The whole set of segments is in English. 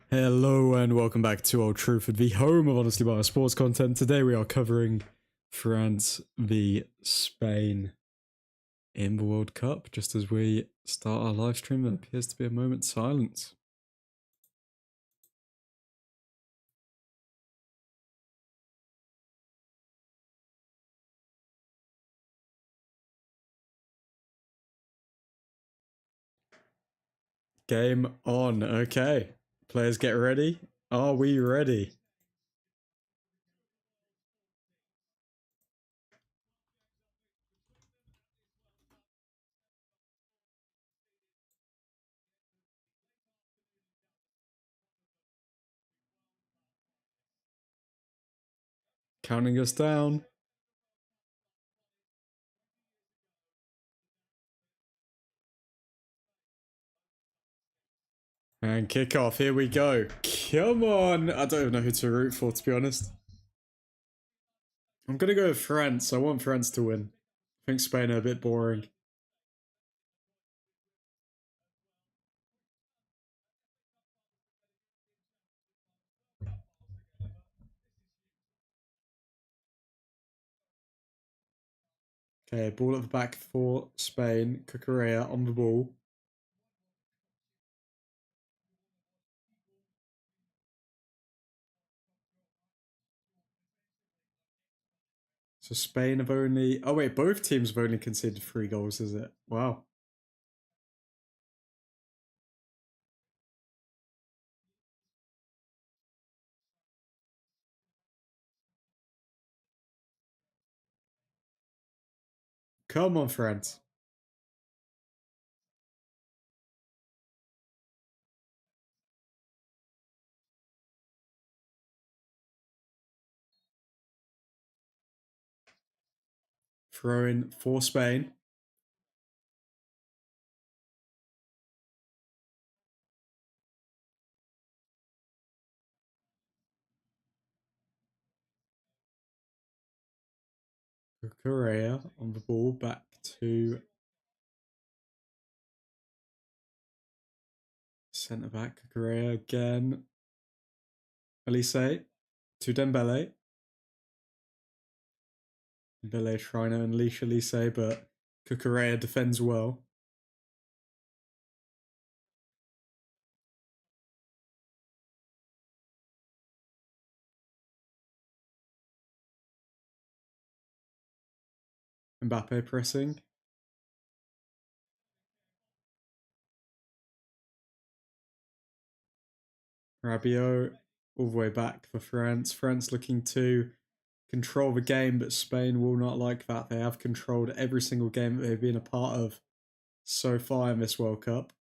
Hello and welcome back to Old Truthford, the home of honestly biased sports content. Today we are covering France v Spain in the World Cup. Just as we start our live stream, there appears to be a moment's silence. Game on. Okay. Players get ready. Are we ready? Counting us down. And kick off. Here we go. Come on. I don't even know who to root for, to be honest. I'm going to go with France. I want France to win. I think Spain are a bit boring. Okay, ball at the back for Spain. Cucurella on the ball. So Spain have only... Oh wait, both teams have only conceded 3 goals, is it? Wow. Come on, France. Throw in for Spain. Correa on the ball, back to centre back. Correa again. Elise to Dembele. Dembele trying to unleash Elise, but Cucurella defends well. Mbappe pressing. Rabiot all the way back for France. France looking to control the game, but Spain will not like that. They have controlled every single game that they've been a part of so far in this World Cup.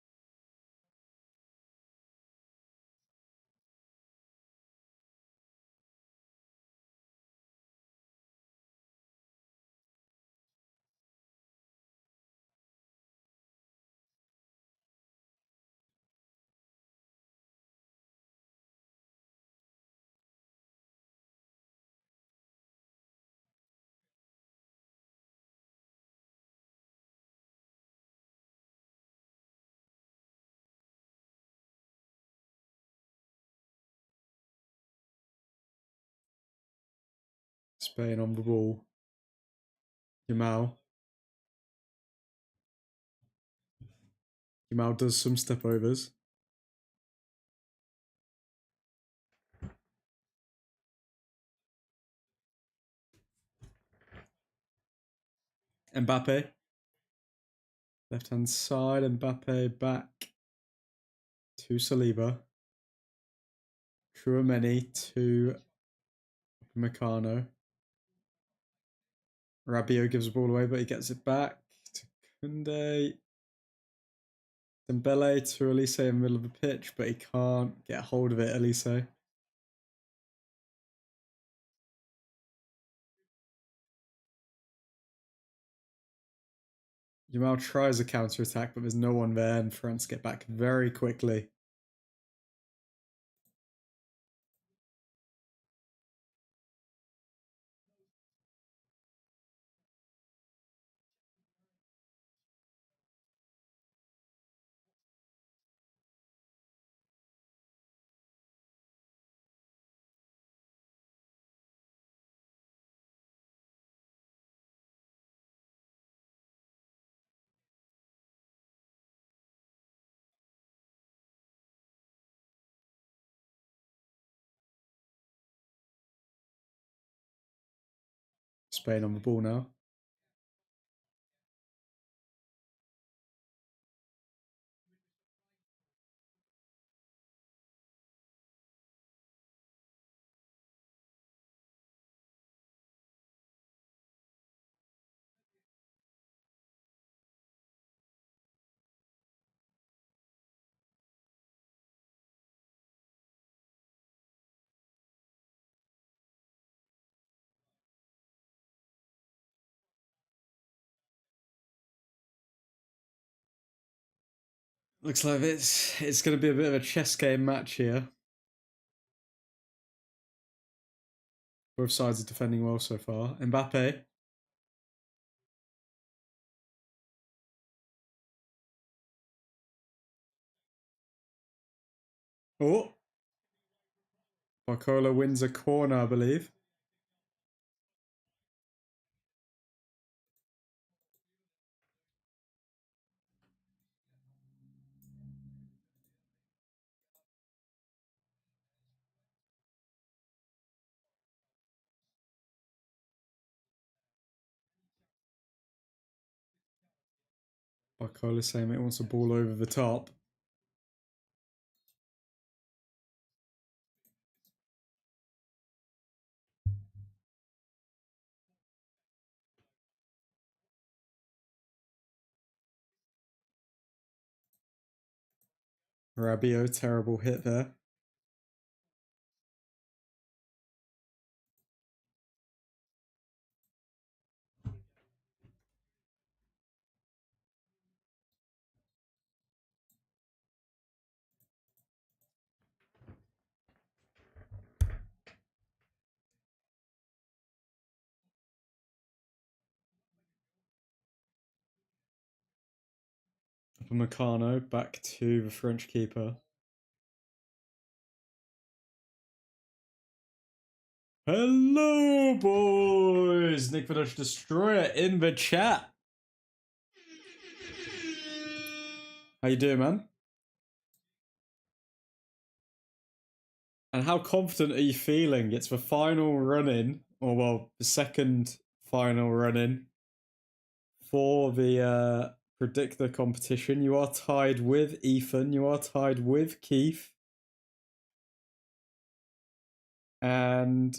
Spain on the ball. Yamal. Yamal does some step overs. Mbappe. Left hand side. Mbappe back to Saliba. Chouameni to Meccano. Rabiot gives the ball away, but he gets it back to Kunde. Dembele to Elise in the middle of the pitch, but he can't get hold of it, Elise. Yamal tries a counter attack, but there's no one there, and France get back very quickly. Spain on the ball now. Looks like it's going to be a bit of a chess game match here. Both sides are defending well so far. Mbappe. Oh, Barcola wins a corner, I believe. Barcola saying it wants a ball over the top. Rabiot, terrible hit there. Upamecano back to the French keeper. Hello, boys! Nick Vidash Destroyer in the chat. How you doing, man? And how confident are you feeling? It's the final run-in, or well, the second final run-in for the predictor competition. You are tied with Ethan. You are tied with Keith. And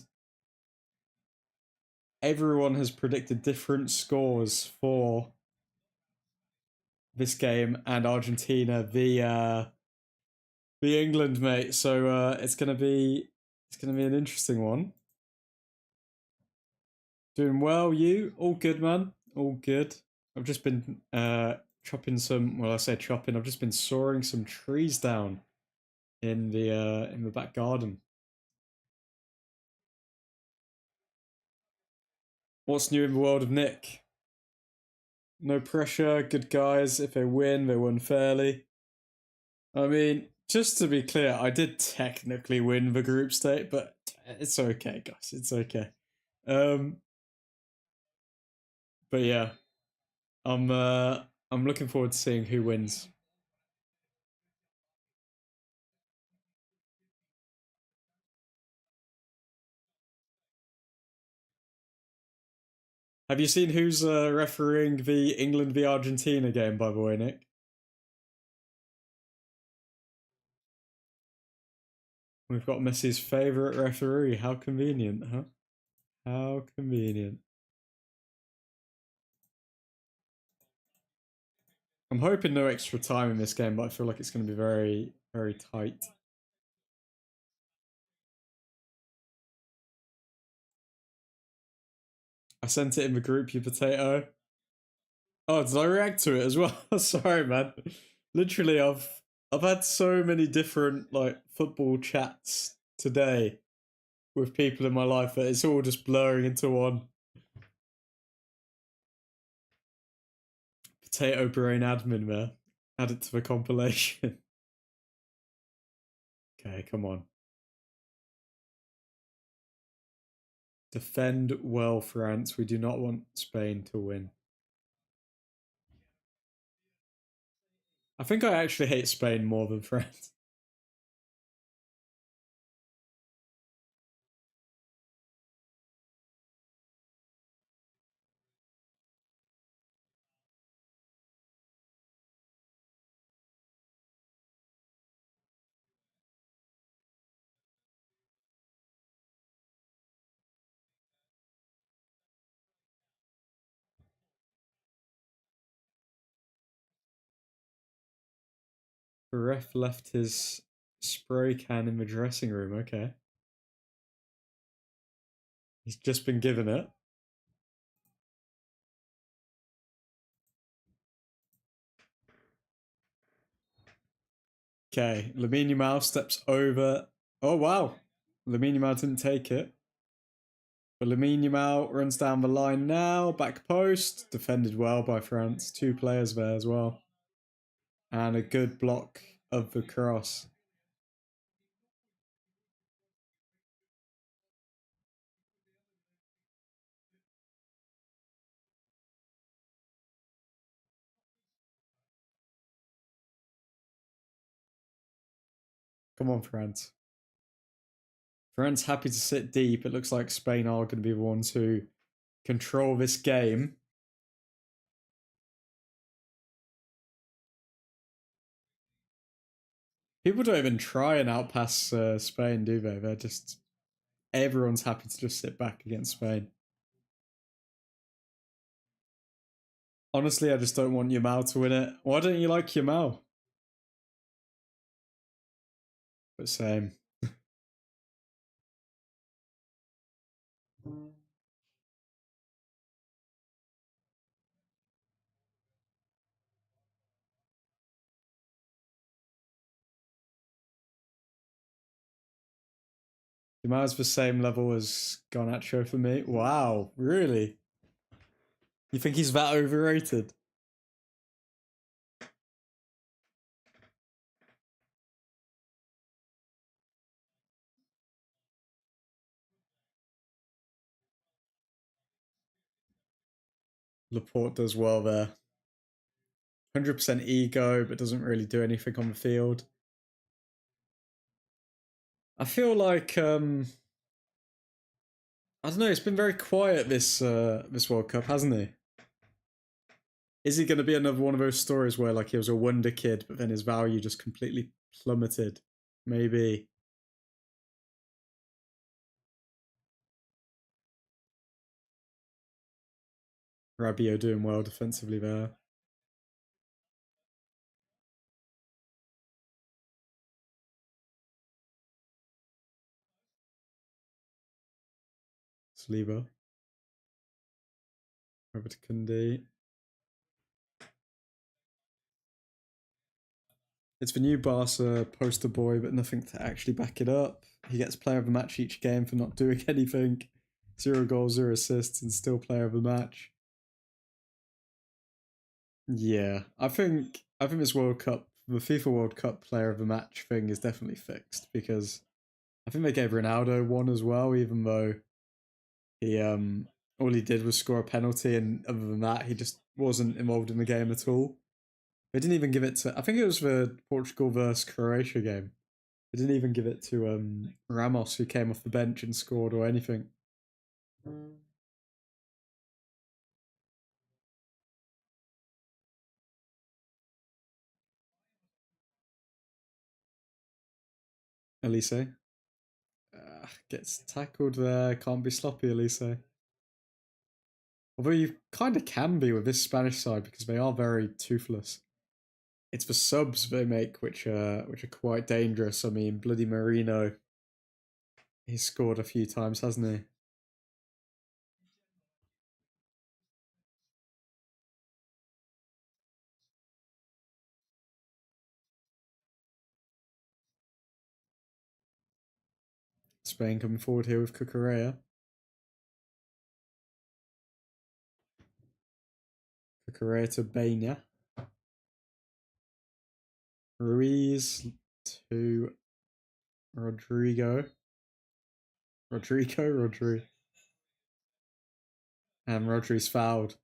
everyone has predicted different scores for this game and Argentina, the England mate. So it's gonna be an interesting one. Doing well, you? All good, man. All good. I've just been chopping some. Well, I say chopping. I've just been sawing some trees down in the back garden. What's new in the world of Nick? No pressure. Good guys. If they won fairly. I mean, just to be clear, I did technically win the group state, but it's okay, guys. It's okay. But yeah, I'm looking forward to seeing who wins. Have you seen who's refereeing the England v Argentina game, by the way, Nick? We've got Messi's favourite referee. How convenient, huh? How convenient. I'm hoping no extra time in this game, but I feel like it's going to be very, very tight. I sent it in the group, you potato. Oh, did I react to it as well? Sorry, man. Literally, I've had so many different like football chats today with people in my life that it's all just blurring into one. Potato brain admin there. Add it to the compilation. Okay, come on. Defend well, France. We do not want Spain to win. I think I actually hate Spain more than France. The ref left his spray can in the dressing room. Okay. He's just been given it. Okay, Lamine Yamal steps over. Oh, wow. Lamine Yamal didn't take it. But Lamine Yamal runs down the line now. Back post. Defended well by France. 2 players there as well. And a good block of the cross. Come on, France. France happy to sit deep. It looks like Spain are going to be the ones who control this game. People don't even try and outpass Spain, do they? They're just... Everyone's happy to just sit back against Spain. Honestly, I just don't want Yamal to win it. Why don't you like Yamal? But same. Yamal's the same level as Garnacho for me. Wow, really? You think he's that overrated? Laporte does well there. 100% ego, but doesn't really do anything on the field. I feel like I don't know. It's been very quiet this World Cup, hasn't he? Is he going to be another one of those stories where like he was a wonder kid, but then his value just completely plummeted? Maybe. Rabiot doing well defensively there. Saliba. Over to Kunde. It's the new Barca poster boy, but nothing to actually back it up. He gets player of the match each game for not doing anything. 0 goals, 0 assists, and still player of the match. Yeah, I think this World Cup, the FIFA World Cup player of the match thing is definitely fixed because I think they gave Ronaldo one as well, even though he all he did was score a penalty, and other than that, he just wasn't involved in the game at all. They didn't even give it to. I think it was the Portugal versus Croatia game. They didn't even give it to Ramos, who came off the bench and scored or anything. Elise gets tackled there. Can't be sloppy, Elise. Although you kind of can be with this Spanish side because they are very toothless. It's the subs they make which are quite dangerous. I mean, bloody Marino, he's scored a few times, hasn't he? Spain coming forward here with Cucurella. Cucurella to Baina. Ruiz to Rodrigo. Rodri. And Rodri's fouled.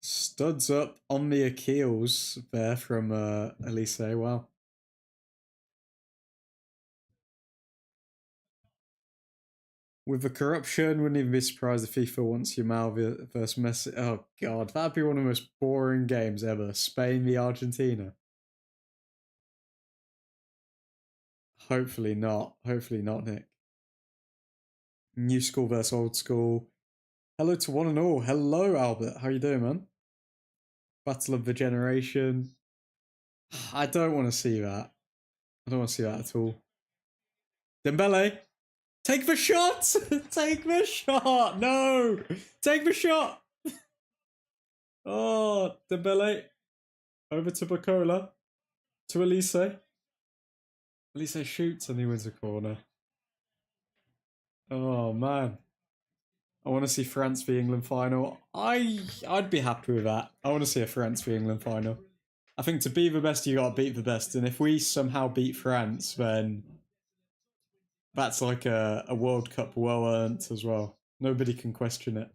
Studs up on the Achilles there from Elise. Wow. With the corruption, wouldn't even be surprised if FIFA wants Yamal versus Messi. Oh god, that'd be one of the most boring games ever. Spain v Argentina. Hopefully not. Hopefully not, Nick. New school versus old school. Hello to one and all. Hello, Albert. How you doing, man? Battle of the generation. I don't want to see that. I don't want to see that at all. Dembele, take the shot! Take the shot! No! Take the shot! Oh, Dembele. Over to Bacola. To Elise. Elise shoots and he wins a corner. Oh, man. I want to see France v England final. I'd be happy with that. I want to see a France v England final. I think to be the best, you got to beat the best. And if we somehow beat France, then that's like a World Cup well earned as well. Nobody can question it.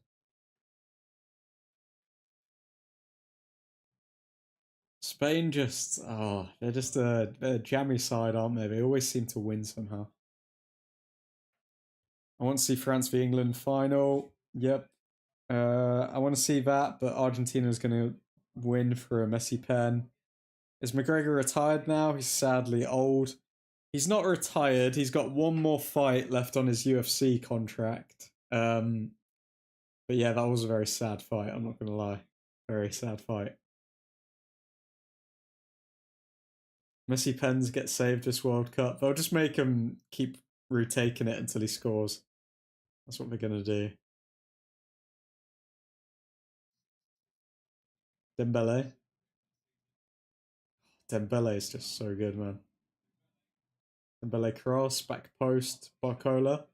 Spain just, they're just a jammy side, aren't they? They always seem to win somehow. I want to see France v England final. Yep. I want to see that, but Argentina's going to win for a Messi pen. Is McGregor retired now? He's sadly old. He's not retired. He's got one more fight left on his UFC contract. But yeah, that was a very sad fight. I'm not going to lie. Very sad fight. Messi pens get saved this World Cup. They'll just make him keep retaking it until he scores. That's what they're going to do. Dembele. Dembele is just so good, man. Dembele cross, back post, Barcola.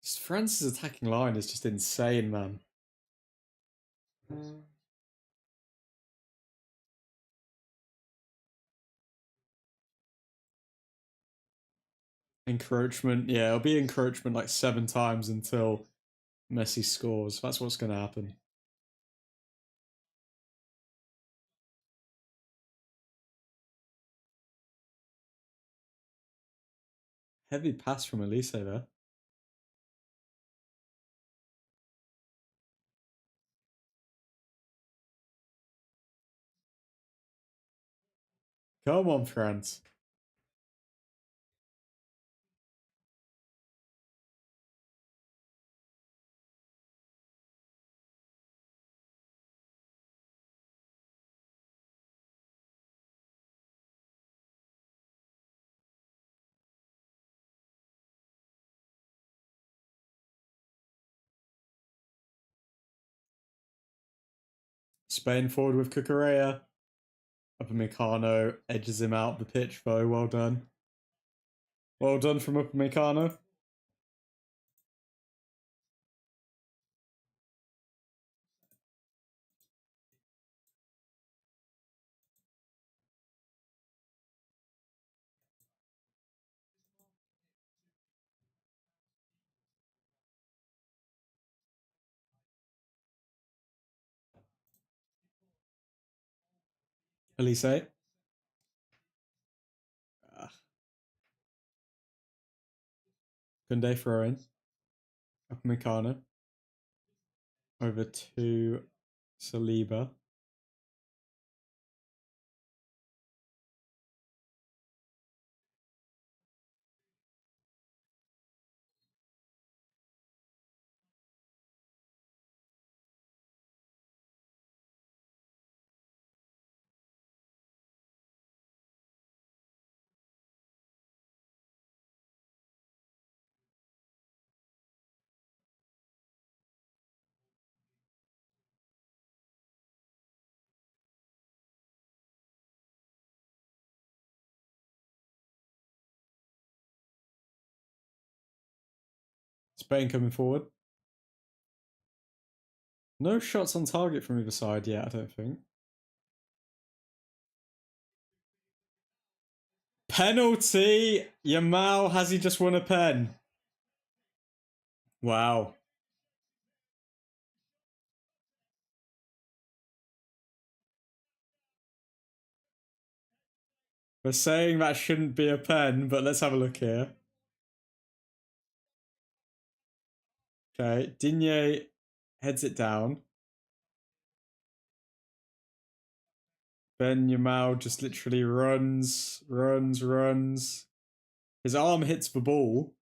France's attacking line is just insane, man. Encroachment, yeah, it'll be encroachment like 7 times until Messi scores. That's what's going to happen. Heavy pass from Elise there. Come on, France. Spain forward with Cucurella. Upamecano edges him out the pitch, though. Well done. Well done from Upamecano. Elise. Kunde throw in. Upamecano. Over to Saliba. Spain coming forward. No shots on target from either side yet, I don't think. Penalty! Yamal, has he just won a pen? Wow. We're saying that shouldn't be a pen, but let's have a look here. Okay, Digne heads it down. Ben Yamal just literally runs. His arm hits the ball,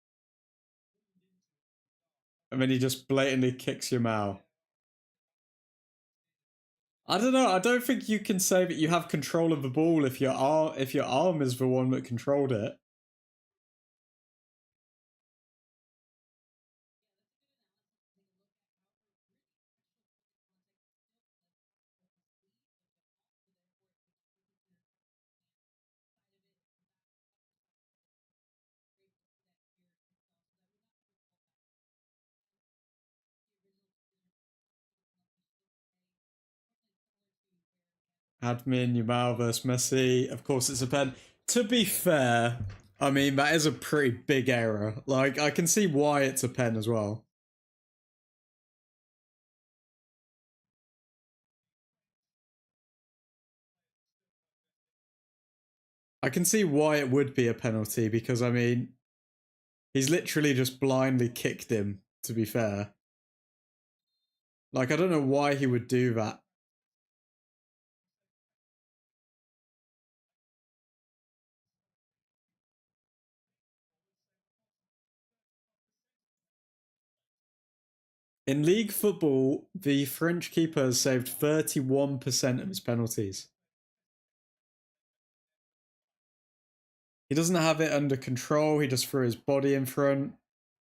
and then he just blatantly kicks Yamal. I don't know. I don't think you can say that you have control of the ball if your arm is the one that controlled it. Admin, Yamal versus Messi. Of course, it's a pen. To be fair, I mean that is a pretty big error. Like I can see why it's a pen as well. I can see why it would be a penalty because I mean he's literally just blindly kicked him. To be fair, like I don't know why he would do that. In league football, the French keeper has saved 31% of his penalties. He doesn't have it under control. He just threw his body in front.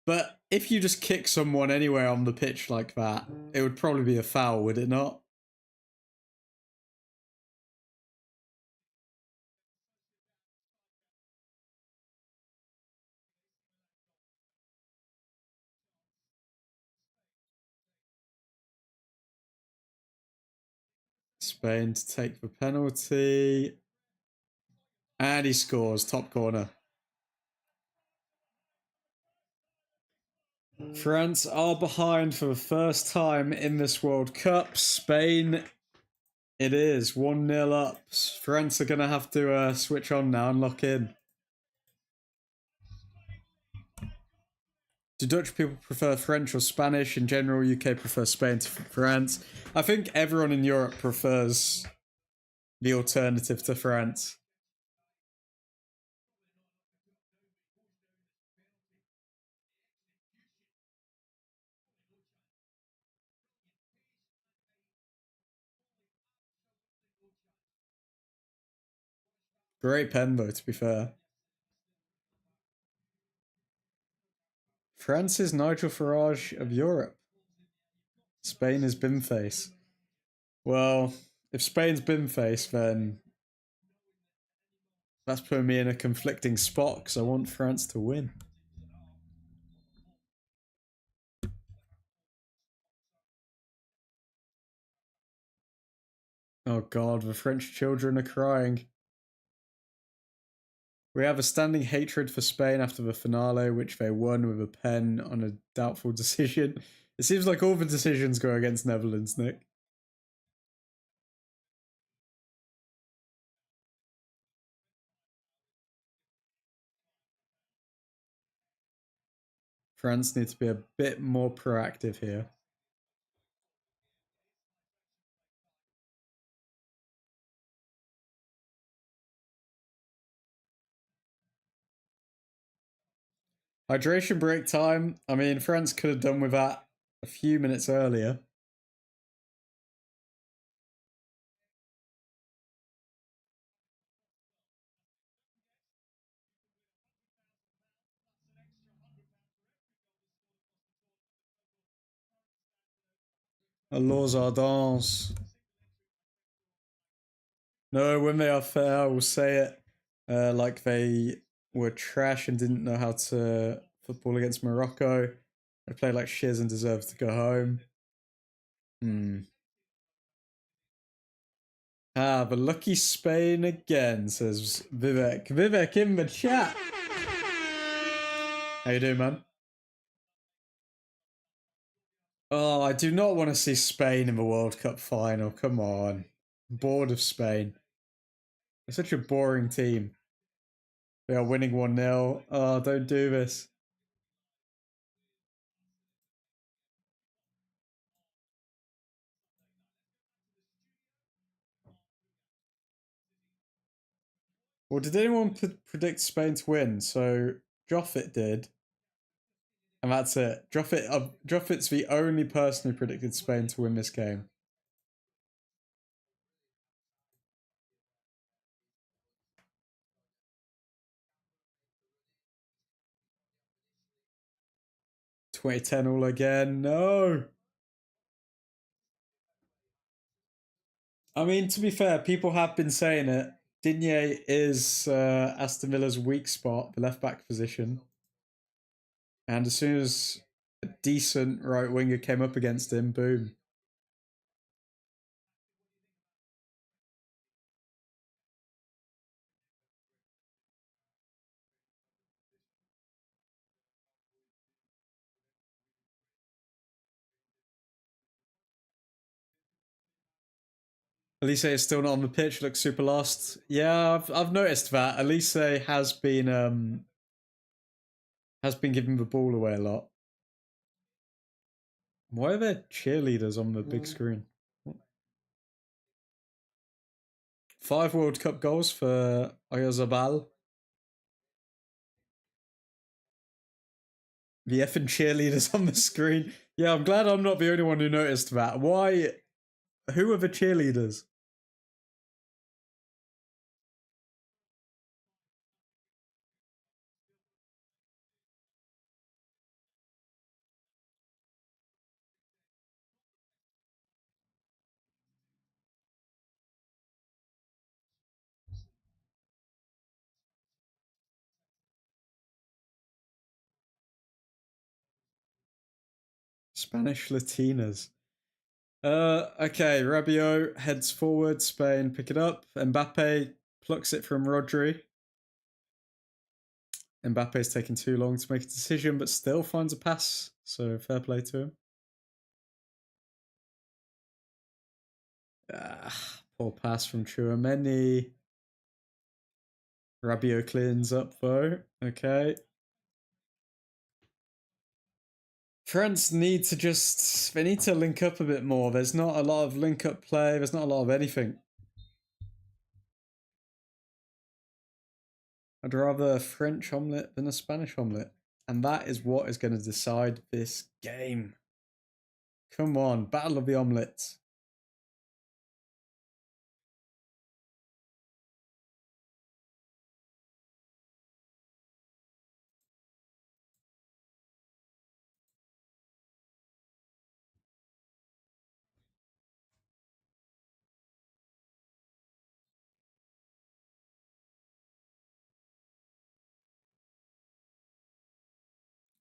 But if you just kick someone anywhere on the pitch like that, it would probably be a foul, would it not? Spain to take the penalty. And he scores, top corner. France are behind for the first time in this World Cup. Spain, it is 1-0 up. France are going to have to switch on now and lock in. Do Dutch people prefer French or Spanish? In general, UK prefer Spain to France. I think everyone in Europe prefers the alternative to France. Great pen, though, to be fair. France is Nigel Farage of Europe. Spain is Bimface. Well, if Spain's Bimface, then that's putting me in a conflicting spot because I want France to win. Oh god, the French children are crying. We have a standing hatred for Spain after the finale, which they won with a pen on a doubtful decision. It seems like all the decisions go against Netherlands, Nick. France need to be a bit more proactive here. Hydration break time. I mean, France could have done with that a few minutes earlier. Alors Ardents. No, when they are fair, I will say it. Like they were trash and didn't know how to football against Morocco. They played like shiz and deserved to go home. Hmm. Ah, the lucky Spain again, says Vivek. Vivek in the chat. How you doing, man? Oh, I do not want to see Spain in the World Cup final. Come on. I'm bored of Spain. They're such a boring team. They are winning 1-0. Oh, don't do this. Well, did anyone predict Spain to win? So Joffit did, and that's it. Joffit's the only person who predicted Spain to win this game. (2010) all again. No. I mean, to be fair, people have been saying it. Digne is Aston Villa's weak spot, the left back position. And as soon as a decent right winger came up against him, boom. Elise is still not on the pitch, looks super lost. Yeah, I've noticed that. Elise has been giving the ball away a lot. Why are there cheerleaders on the big screen? 5 World Cup goals for Oyazabal. The effing cheerleaders on the screen. Yeah, I'm glad I'm not the only one who noticed that. Why? Who are the cheerleaders? Spanish Latinas. Okay, Rabiot heads forward, Spain pick it up. Mbappe plucks it from Rodri. Mbappe's taking too long to make a decision, but still finds a pass, so fair play to him. Poor pass from Chouameni. Rabiot cleans up though. Okay. France need to they need to link up a bit more. There's not a lot of link up play. There's not a lot of anything. I'd rather a French omelette than a Spanish omelette. And that is what is going to decide this game. Come on, battle of the omelettes.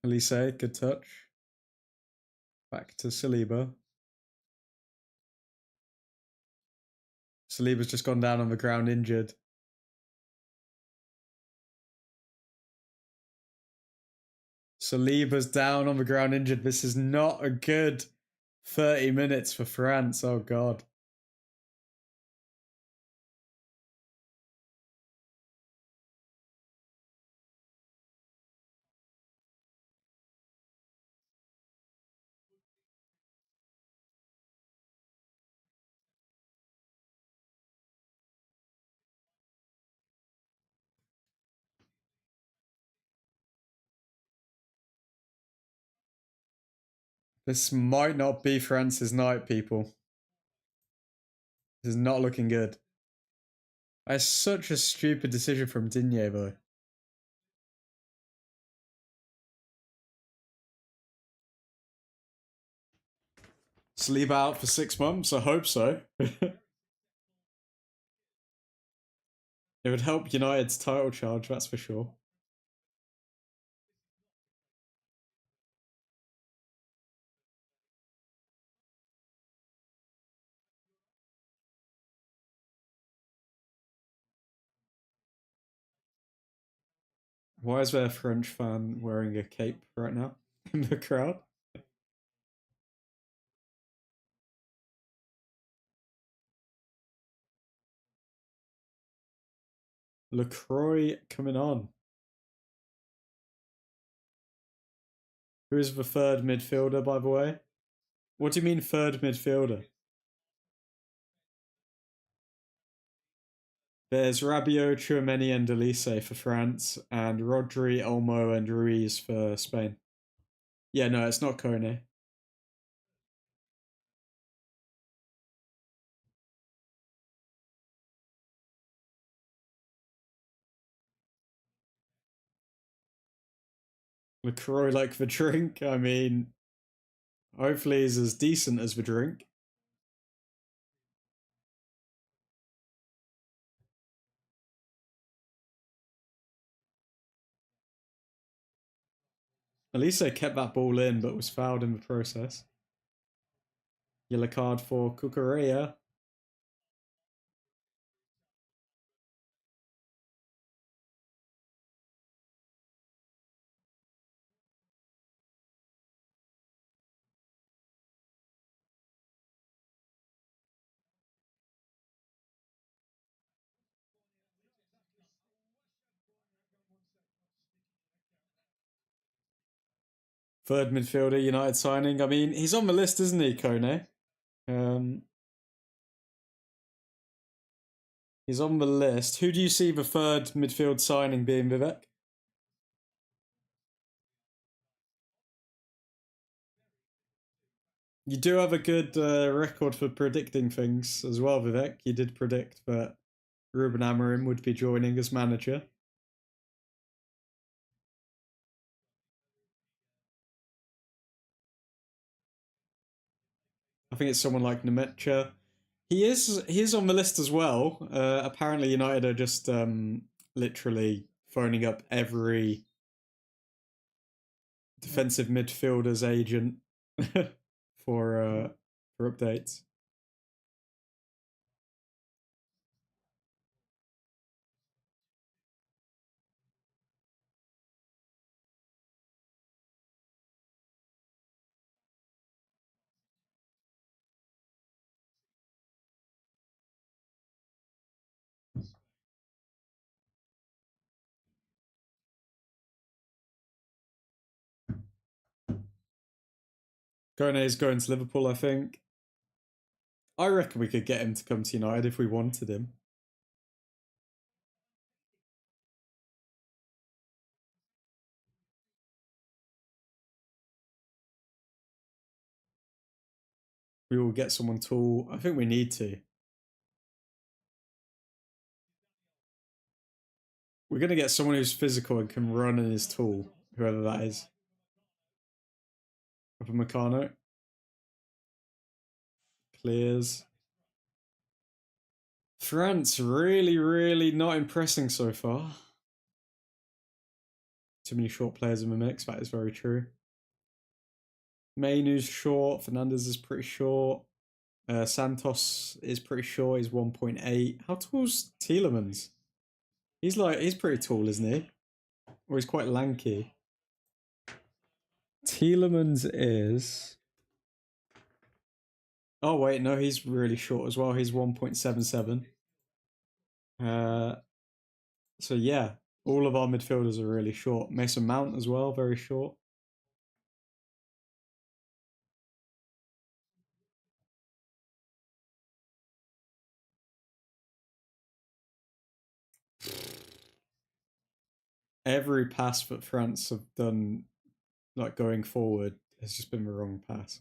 Elise, good touch. Back to Saliba. Saliba's just gone down on the ground injured. Saliba's down on the ground injured. This is not a good 30 minutes for France. Oh, God. This might not be France's night, people. This is not looking good. That's such a stupid decision from Digne, though. Sleep out for 6 months? I hope so. It would help United's title charge, that's for sure. Why is there a French fan wearing a cape right now in the crowd? LaCroix coming on. Who is the third midfielder, by the way? What do you mean third midfielder? There's Rabiot, Tchouameni, and Elise for France, and Rodri, Olmo, and Ruiz for Spain. Yeah, no, it's not Kone. LaCroix like the drink. I mean, hopefully he's as decent as the drink. At least they kept that ball in, but was fouled in the process. Yellow card for Cucurella. Third midfielder, United signing. I mean, he's on the list, isn't he, Kone? Um, he's on the list. Who do you see the third midfield signing being, Vivek? You do have a good record for predicting things as well, Vivek. You did predict that Ruben Amorim would be joining as manager. I think it's someone like Nemetcha. He is on the list as well. Apparently, United are just literally phoning up every defensive midfielder's agent for updates. Kone is going to Liverpool, I think. I reckon we could get him to come to United if we wanted him. We will get someone tall. I think we need to. We're going to get someone who's physical and can run and is tall, whoever that is. Upamecano. Clears. France really, really not impressing so far. Too many short players in the mix, that is very true. Mainu's short, Fernandez is pretty short. Santos is pretty short, he's 1.8. How tall's Tielemans? He's pretty tall, isn't he? Or he's quite lanky. Tielemans is. Oh wait, no, he's really short as well. He's 1.77. Uh, so yeah, all of our midfielders are really short. Mason Mount as well, very short. Every pass that France have done, like going forward, has just been the wrong pass.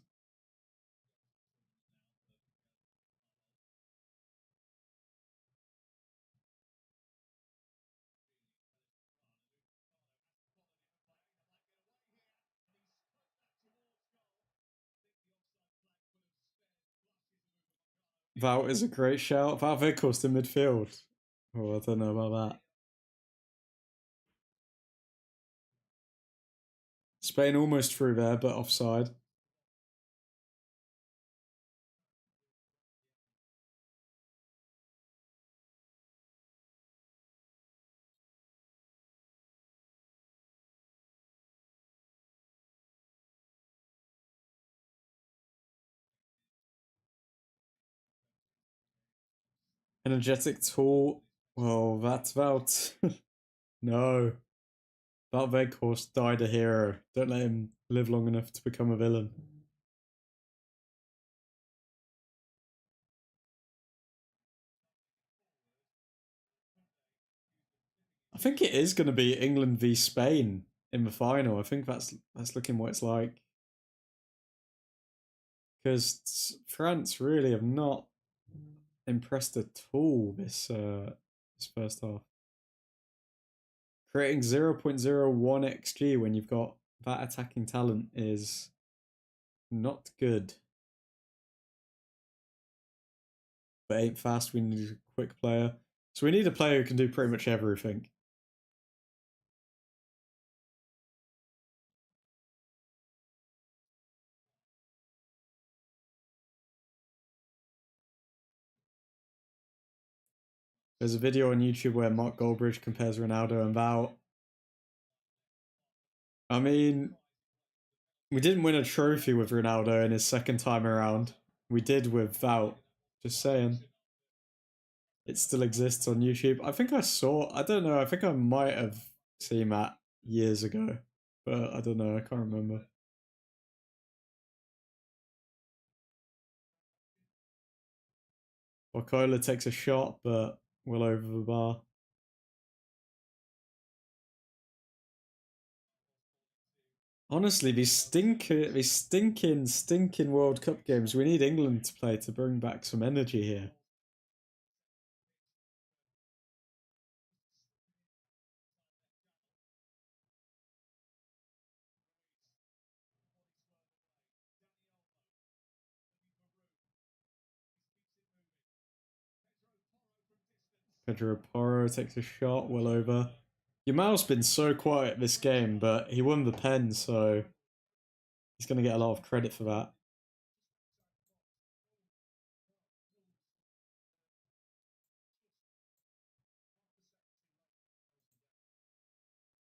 That is a great shout. Val Vickers to midfield. Oh, I don't know about that. Spain almost through there, but offside. Energetic tool. Well, that's Wout. No. That Veghorst died a hero. Don't let him live long enough to become a villain. I think it is going to be England v Spain in the final. I think that's looking what it's like. Because France really have not impressed at all this first half. Creating 0.01 xg when you've got that attacking talent is not good. But ain't fast, we need a quick player. So we need a player who can do pretty much everything. There's a video on YouTube where Mark Goldbridge compares Ronaldo and Val. I mean, we didn't win a trophy with Ronaldo in his second time around. We did with Val. Just saying. It still exists on YouTube. I think I don't know, I think I might have seen that years ago. But I don't know, I can't remember. Wakola takes a shot, but well over the bar. Honestly, these stinking World Cup games, we need England to play to bring back some energy here. Pedro Porro takes a shot, well over. Yamal's been so quiet this game, but he won the pen, so he's going to get a lot of credit for that.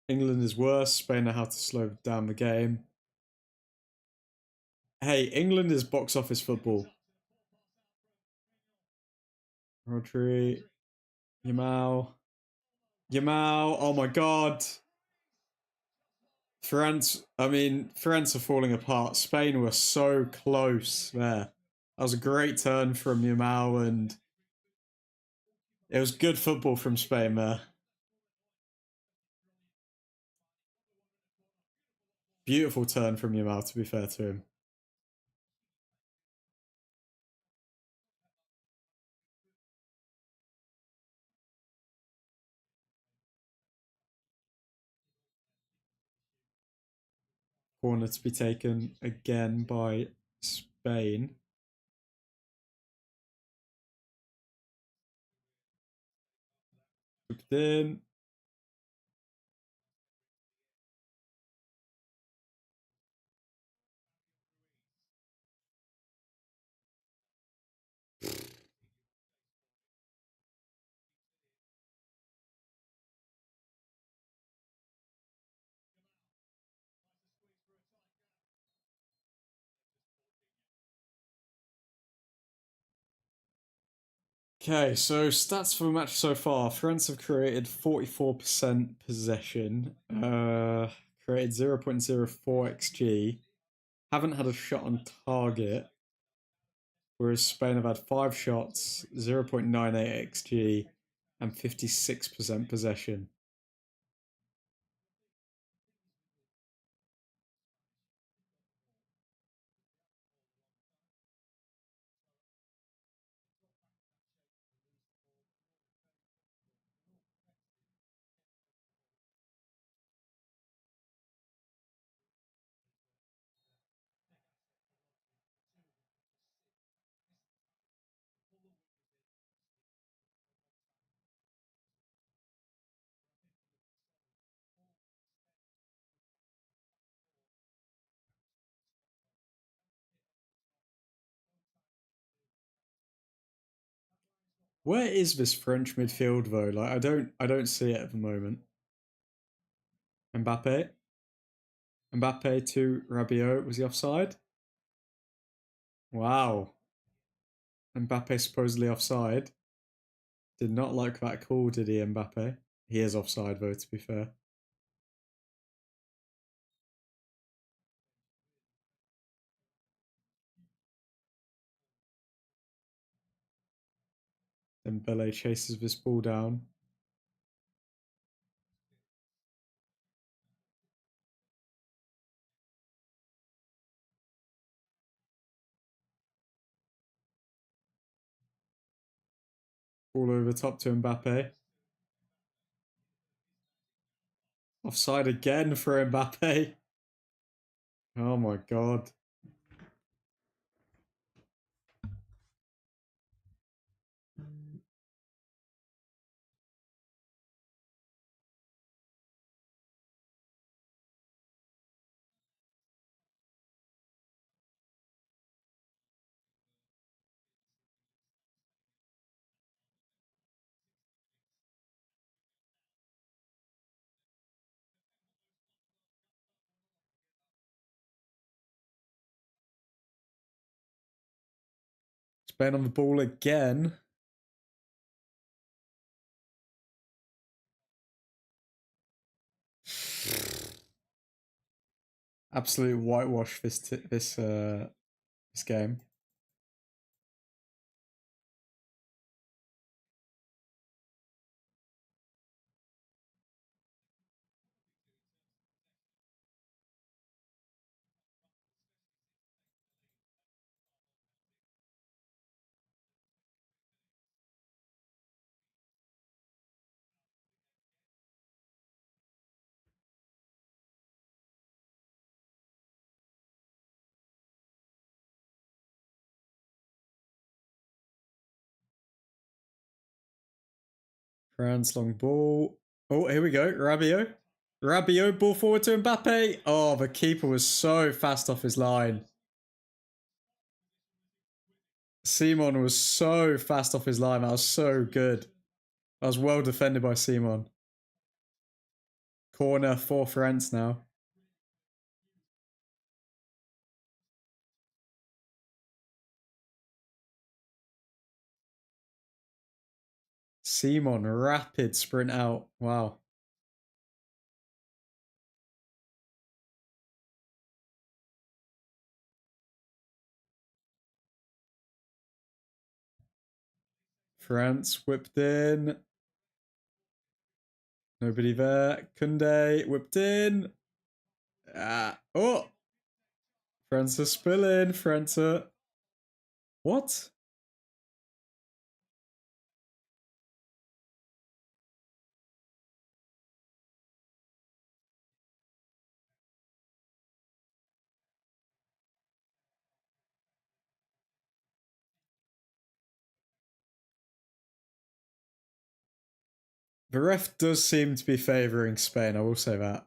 England is worse. Spain know how to slow down the game. Hey, England is box office football. Rodri, Yamal, oh my god. France are falling apart. Spain were so close there. That was a great turn from Yamal, and it was good football from Spain there. Beautiful turn from Yamal, to be fair to him. Corner to be taken again by Spain. Hooked in. Okay, so stats for the match so far. France have created 44% possession, created 0.04 xg, haven't had a shot on target, whereas Spain have had 5 shots, 0.98 xg, and 56% possession. Where is this French midfield though? Like I don't see it at the moment. Mbappe. Mbappe to Rabiot. Was he offside? Wow. Mbappe supposedly offside. Did not like that call, did he, Mbappe? He is offside though, to be fair. Dembele chases this ball down. All over the top to Mbappe. Offside again for Mbappe. Oh my god. Spain on the ball again. Absolute whitewash this game. France long ball. Oh, here we go. Rabiot. Rabiot, ball forward to Mbappe. Oh, the keeper was so fast off his line. Simon was so fast off his line. That was so good. That was well defended by Simon. Corner for France now. Simon, rapid sprint out. Wow. France whipped in. Nobody there. Kunde whipped in. Oh! France are spilling. France are... What? The ref does seem to be favouring Spain, I will say that.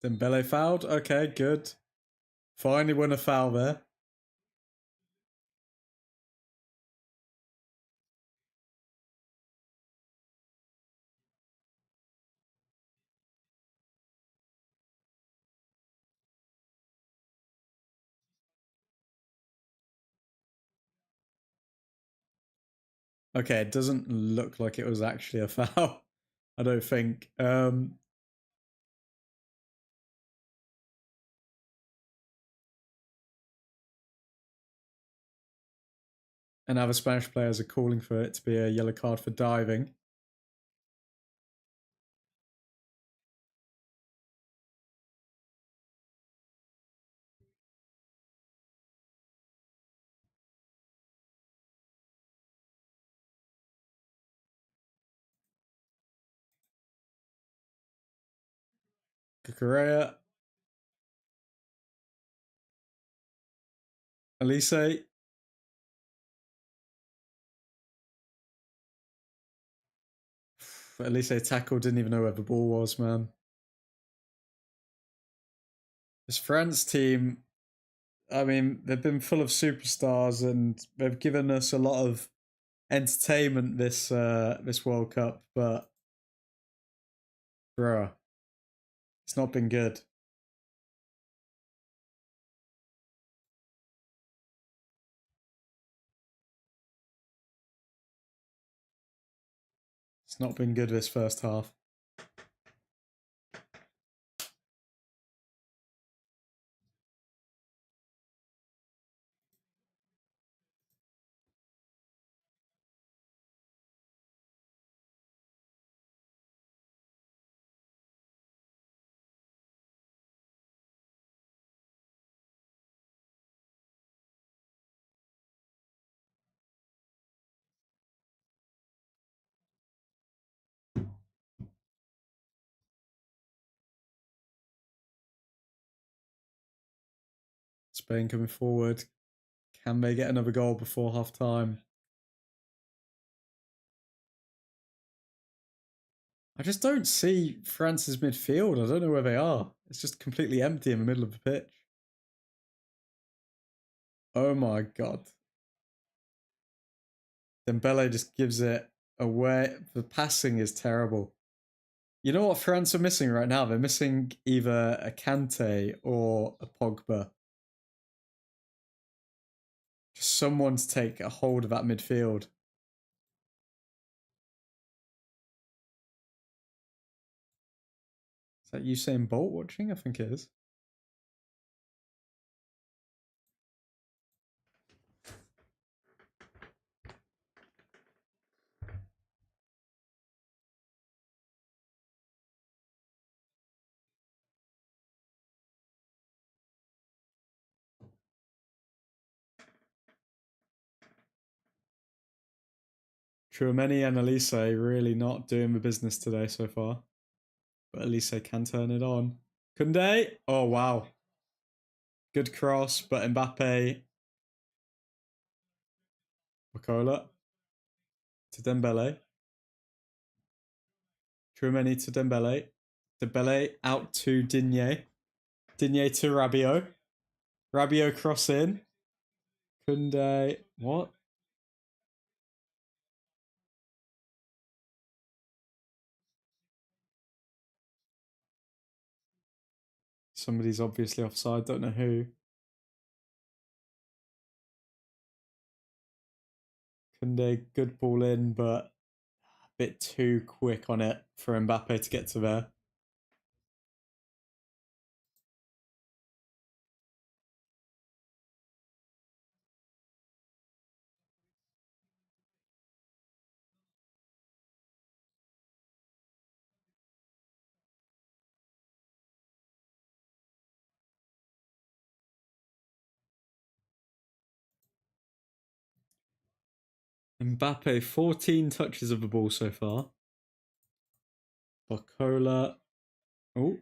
Dembele fouled. Okay, good. Finally won a foul there. Okay, it doesn't look like it was actually a foul. I don't think. And other Spanish players are calling for it to be a yellow card for diving. Correa. Elise. Elise tackled, didn't even know where the ball was, man. This France team, I mean, they've been full of superstars and they've given us a lot of entertainment this World Cup, but bruh, it's not been good. It's not been good this first half. Spain coming forward. Can they get another goal before half time? I just don't see France's midfield. I don't know where they are. It's just completely empty in the middle of the pitch. Oh my god. Dembele just gives it away. The passing is terrible. You know what France are missing right now? They're missing either a Kante or a Pogba. Just someone to take a hold of that midfield. Is that Usain Bolt watching? I think it is. Chouameni and Elise really not doing the business today so far. But Elise can turn it on. Koundé. Oh, wow. Good cross, but Mbappe. Makola. To Dembele. Chouameni to Dembele. Dembele out to Digne. Digne to Rabiot. Rabiot cross in. Koundé. What? Somebody's obviously offside. Don't know who. Koundé, good ball in, but a bit too quick on it for Mbappe to get to there. Mbappe, 14 touches of the ball so far. Barcola. Oh.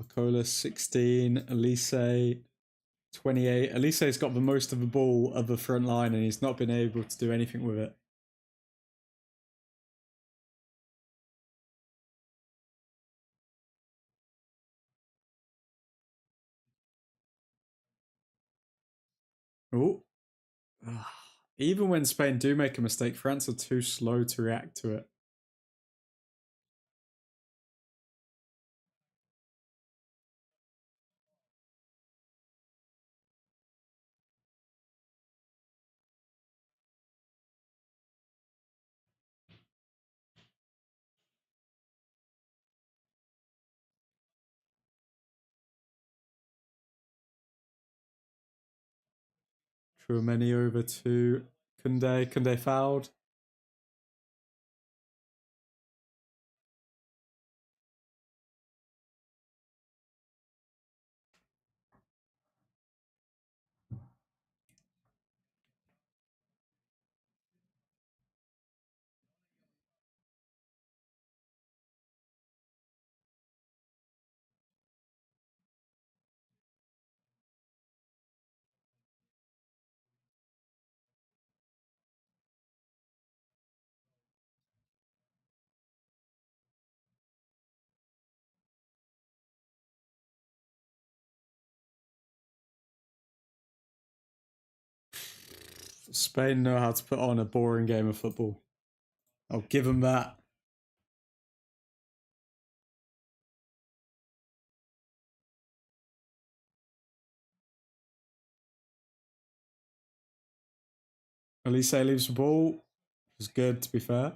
Barcola, 16. Elise, 28. Elise's got the most of the ball of the front line and he's not been able to do anything with it. Oh. Even when Spain do make a mistake, France are too slow to react to it. Chouameni over to Koundé. Koundé fouled. Spain know how to put on a boring game of football. I'll give them that. Elise leaves the ball. It was good, to be fair.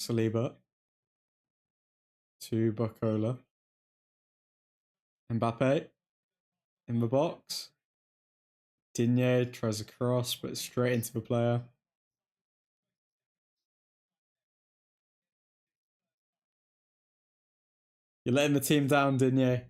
Saliba to Barcola. Mbappe in the box. Digne tries a cross, but straight into the player. You're letting the team down, Digne.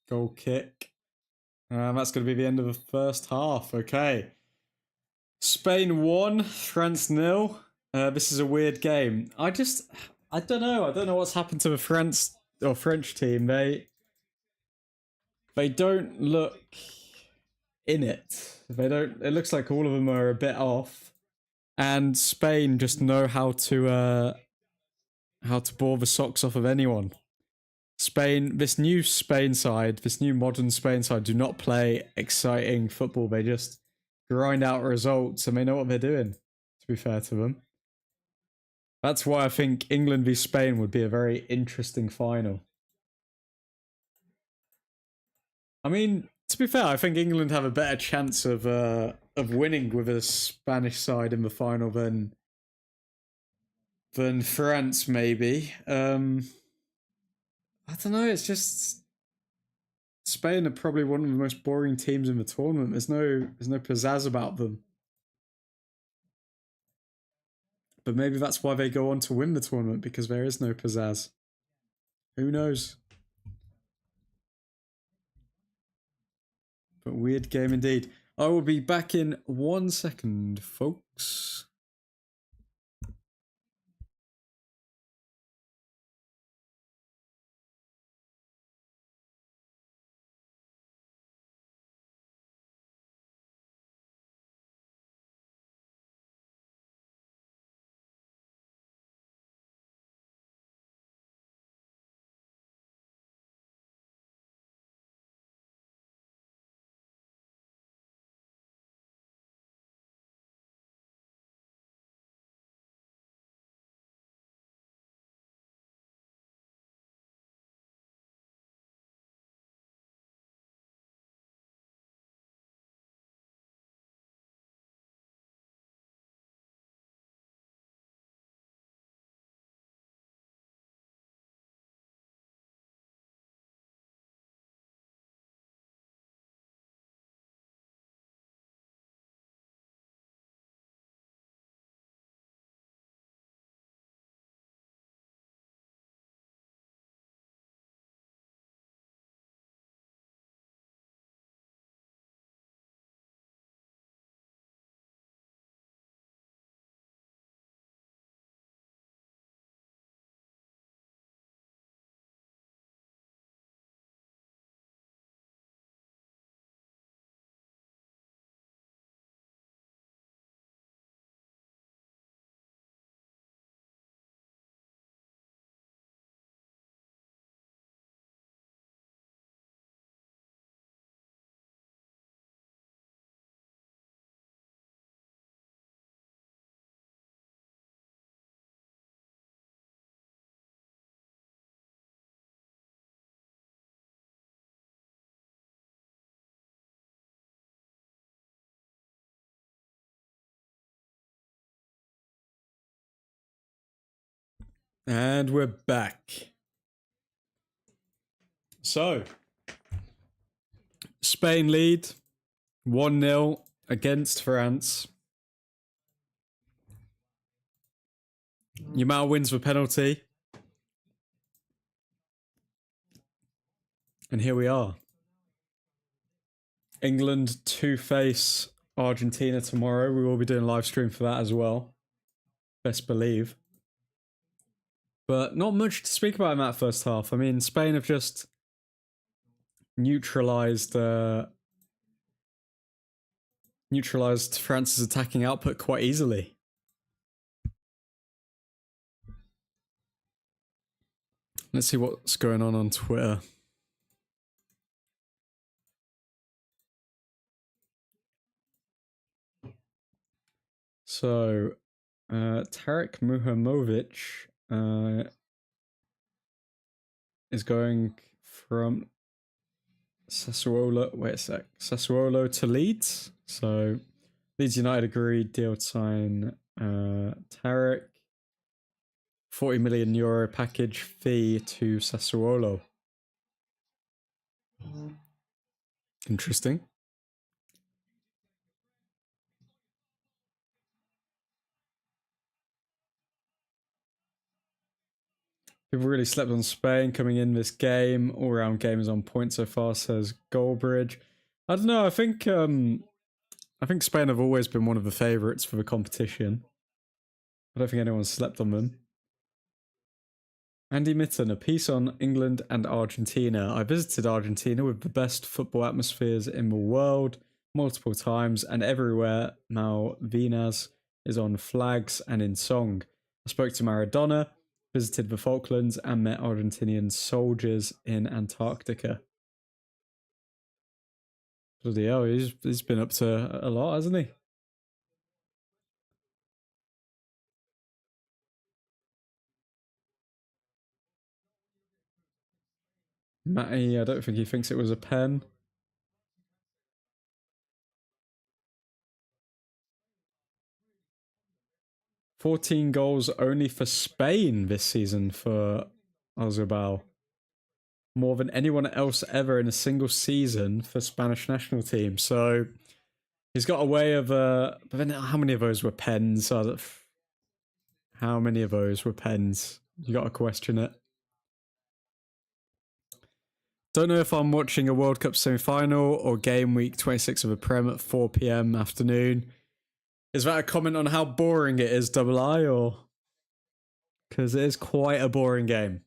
Goal kick. That's going to be the end of the first half. Okay. Spain 1, France 0. This is a weird game. I don't know. I don't know what's happened to the French team. They don't look in it. They don't. It looks like all of them are a bit off. And Spain just know how to bore the socks off of anyone. Spain, this new modern Spain side, do not play exciting football. They just grind out results, and they know what they're doing, to be fair to them. That's why I think England v Spain would be a very interesting final. I mean, to be fair, I think England have a better chance of winning with a Spanish side in the final than France, maybe. I don't know. It's just Spain are probably one of the most boring teams in the tournament. There's no pizzazz about them. But maybe that's why they go on to win the tournament, because there is no pizzazz. Who knows? But weird game indeed. I will be back in 1 second, folks. And we're back. So, Spain lead 1-0 against France. Yamal wins the penalty. And here we are. England to face Argentina tomorrow. We will be doing a live stream for that as well. Best believe. But not much to speak about in that first half. I mean, Spain have just neutralized France's attacking output quite easily. Let's see what's going on Twitter. So, Tarek Muhamovic is going from Sassuolo. Wait a sec. Sassuolo to Leeds. So Leeds United agreed deal to sign Tarek. 40 million euro package fee to Sassuolo. Interesting. People really slept on Spain coming in this game. All round game is on point so far, says Goldbridge. I don't know. I think Spain have always been one of the favourites for the competition. I don't think anyone slept on them. Andy Mitten, a piece on England and Argentina. I visited Argentina with the best football atmospheres in the world multiple times, and everywhere Malvinas is on flags and in song. I spoke to Maradona, visited the Falklands, and met Argentinian soldiers in Antarctica. Bloody hell, he's been up to a lot, hasn't he? Matty, I don't think he thinks it was a pen. 14 goals only for Spain this season for Ozabal. More than anyone else ever in a single season for Spanish national team. So he's got a way of... but then how many of those were pens? How many of those were pens? You got to question it. Don't know if I'm watching a World Cup semi-final or game week 26 of a Prem at 4 p.m. afternoon. Is that a comment on how boring it is, Double I, or... Because it is quite a boring game.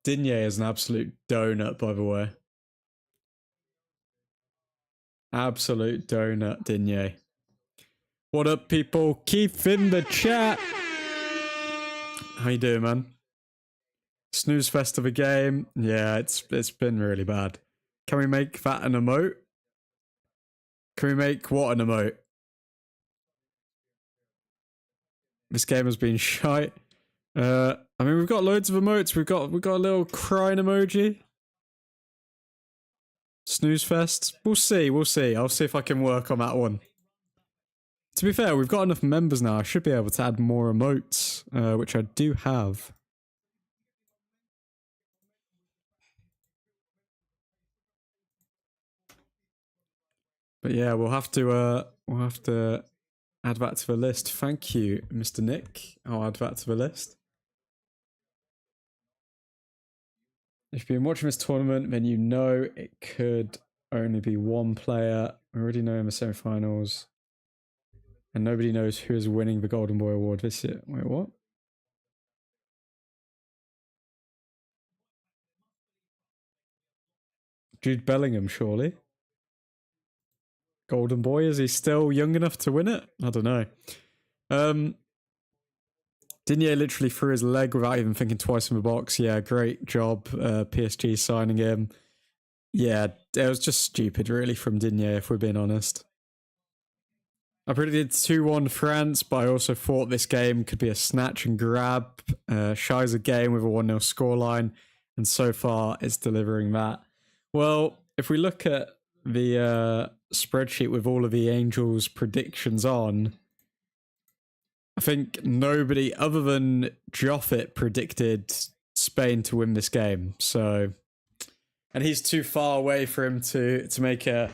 Digne is an absolute donut, by the way. Absolute donut, Digne. What up, people? Keith in the chat. How you doing, man? Snooze fest of a game. Yeah, it's been really bad. Can we make that an emote? Can we make what an emote? This game has been shite. I mean, we've got loads of emotes. We've got a little crying emoji. Snooze fest. We'll see. I'll see if I can work on that one. To be fair, we've got enough members now. I should be able to add more emotes, which I do have. But yeah, we'll have to add that to the list. Thank you, Mr. Nick. I'll add that to the list. If you've been watching this tournament, then you know it could only be one player. We already know in the semi-finals. And nobody knows who is winning the Golden Boy Award this year. Wait, what? Jude Bellingham, surely. Golden Boy, is he still young enough to win it? I don't know. Digne literally threw his leg without even thinking twice in the box. Yeah, great job, PSG signing him. Yeah, it was just stupid, really, from Digne, if we're being honest. I predicted 2-1 France, but I also thought this game could be a snatch and grab. Shy's a game with a 1-0 scoreline, and so far it's delivering that. Well, if we look at the spreadsheet with all of the Angels' predictions on, I think nobody other than Joffit predicted Spain to win this game. So, and he's too far away for him to make a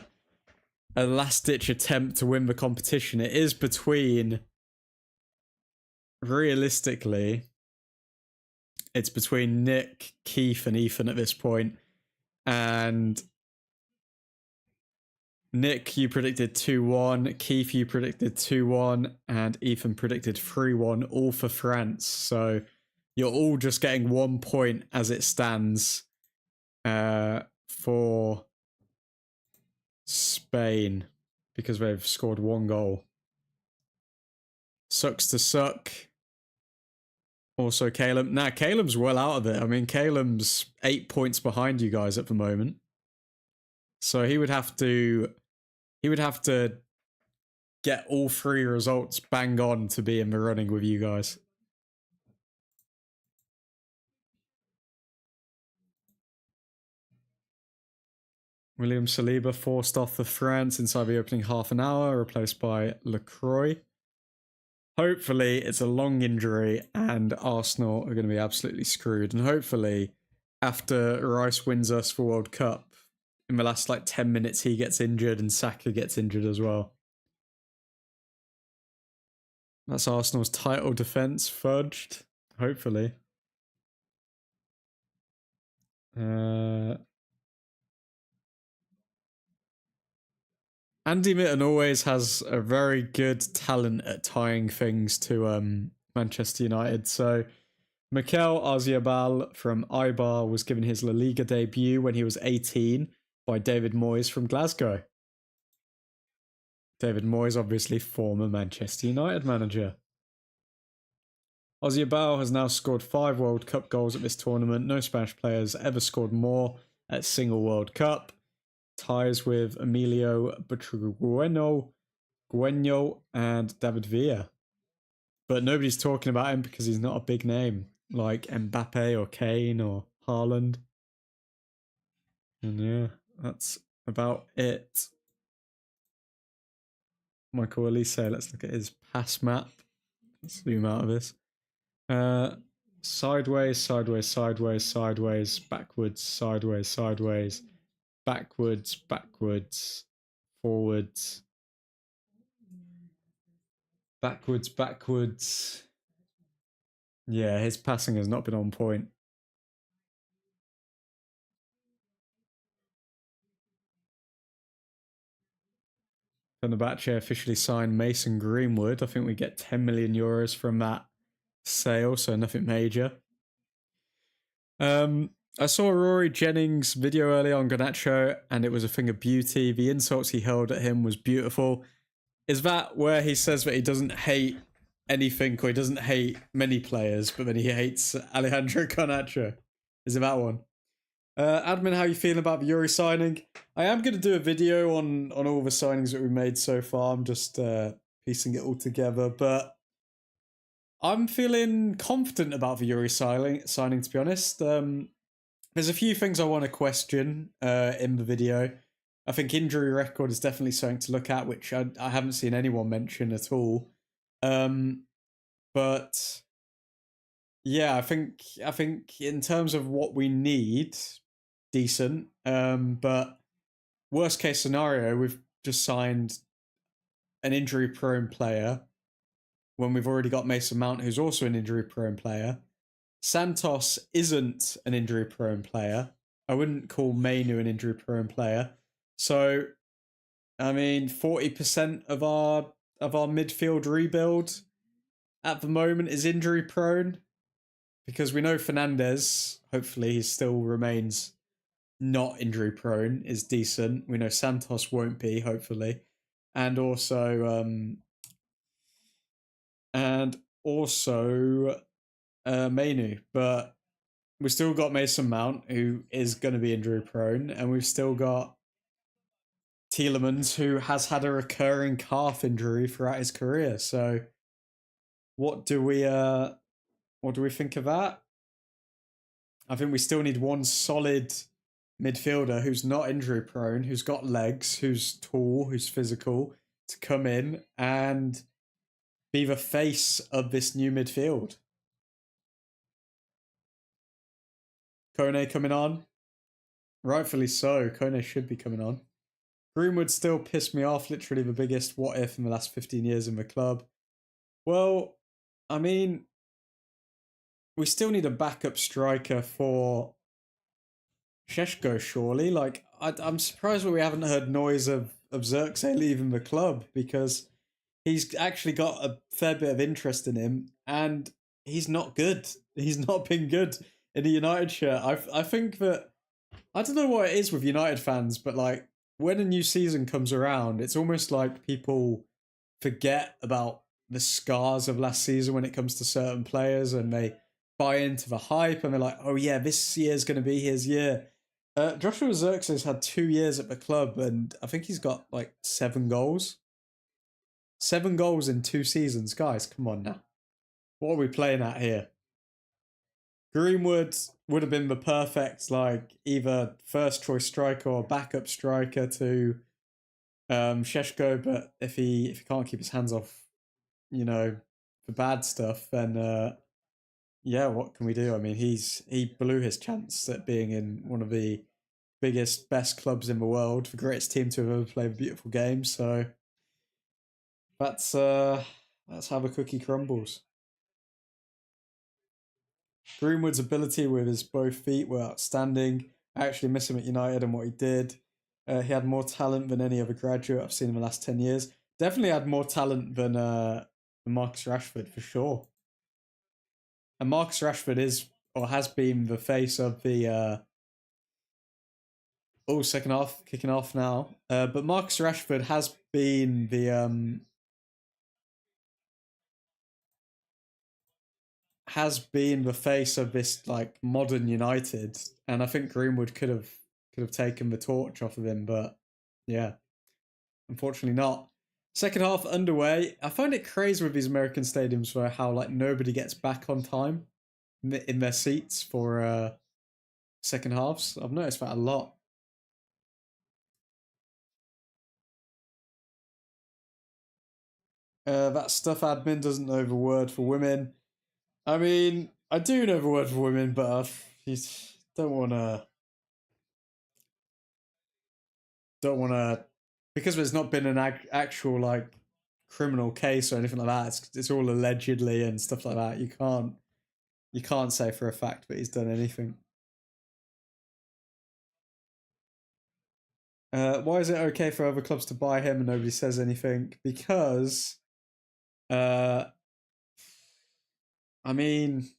last-ditch attempt to win the competition. It is between, realistically, it's between Nick, Keith, and Ethan at this point. And Nick, you predicted 2-1. Keith, you predicted 2-1. And Ethan predicted 3-1, all for France. So you're all just getting 1 point as it stands for Spain, because they've scored 1 goal. Sucks to suck. Also, Caleb. Nah, Caleb's well out of it. I mean, Caleb's 8 points behind you guys at the moment. So he would have to get all 3 results bang on to be in the running with you guys. William Saliba forced off for France inside the opening half an hour, replaced by Lacroix. Hopefully, it's a long injury and Arsenal are going to be absolutely screwed. And hopefully, after Rice wins us for World Cup, in the last 10 minutes, he gets injured and Saka gets injured as well. That's Arsenal's title defence fudged. Hopefully. Andy Mitten always has a very good talent at tying things to Manchester United. So Mikel Oyarzabal from Eibar was given his La Liga debut when he was 18 by David Moyes from Glasgow. David Moyes, obviously former Manchester United manager. Oyarzabal has now scored 5 World Cup goals at this tournament. No Spanish players ever scored more at a single World Cup. Ties with Emilio Butragueño and David Villa. But nobody's talking about him because he's not a big name like Mbappe or Kane or Haaland. And yeah, that's about it. Michael Elise, let's look at his pass map. Let's zoom out of this. Sideways, sideways, sideways, sideways, backwards, sideways, sideways, backwards, backwards, forwards, backwards, backwards. Yeah, his passing has not been on point. Fenerbahce officially signed Mason Greenwood. I think we get 10 million euros from that sale, so nothing major. I saw Rory Jennings' video earlier on Garnacho, and it was a thing of beauty. The insults he hurled at him was beautiful. Is that where he says that he doesn't hate anything, or he doesn't hate many players, but then he hates Alejandro Garnacho? Is it that one? Admin, how you feeling about the Yuri signing? I am going to do a video on all the signings that we've made so far. I'm just piecing it all together, but I'm feeling confident about the Yuri signing, to be honest. There's a few things I want to question in the video. I think injury record is definitely something to look at, which I haven't seen anyone mention at all. But yeah, I think in terms of what we need, decent. But worst case scenario, we've just signed an injury-prone player when we've already got Mason Mount, who's also an injury-prone player. Santos isn't an injury-prone player. I wouldn't call Mainu an injury-prone player. So, I mean, 40% of our midfield rebuild at the moment is injury-prone, because we know Fernandes, hopefully he still remains not Injury-prone, is decent. We know Santos won't be, hopefully. And also Mainu. But we've still got Mason Mount, who is going to be injury-prone. And we've still got Tielemans, who has had a recurring calf injury throughout his career. So what do we think of that? I think we still need one solid midfielder who's not injury prone, who's got legs, who's tall, who's physical, to come in and be the face of this new midfield. Kone coming on. Rightfully so. Kone should be coming on. Greenwood still pissed me off. Literally the biggest what if in the last 15 years in the club. Well, I mean, we still need a backup striker for Šeško, surely. Like, I'm surprised that we haven't heard noise of Xerxes leaving the club, because he's actually got a fair bit of interest in him, and he's not good. He's not been good in a United shirt. I think that, I don't know what it is with United fans, but like, when a new season comes around, it's almost like people forget about the scars of last season when it comes to certain players, and they buy into the hype and they're like, oh yeah, this year's going to be his year. Joshua Zirkzee had 2 years at the club, and I think he's got like 7 goals. 7 goals in 2 seasons, guys. Come on now, what are we playing at here? Greenwood would have been the perfect like either first choice striker or backup striker to Sheshko, but if he can't keep his hands off, you know, the bad stuff, then yeah, what can we do? I mean, he blew his chance at being in one of the biggest, best clubs in the world, the greatest team to have ever played a beautiful game. So that's how the cookie crumbles. Greenwood's ability with his both feet were outstanding. I actually miss him at United and what he did. He had more talent than any other graduate I've seen in the last 10 years. Definitely had more talent than Marcus Rashford, for sure. And Marcus Rashford is, or has been, the face of the second half kicking off now. But Marcus Rashford has been the face of this like modern United, and I think Greenwood could have taken the torch off of him, but yeah, unfortunately not. Second half underway. I find it crazy with these American stadiums for how like nobody gets back on time in their seats for second halves. I've noticed that a lot. That stuff admin doesn't know the word for women. I mean, I do know the word for women, but I don't want to because there's not been an actual like criminal case or anything like that. It's all allegedly and stuff like that. You can't say for a fact that he's done anything. Why is it okay for other clubs to buy him and nobody says anything? Because, uh, I mean,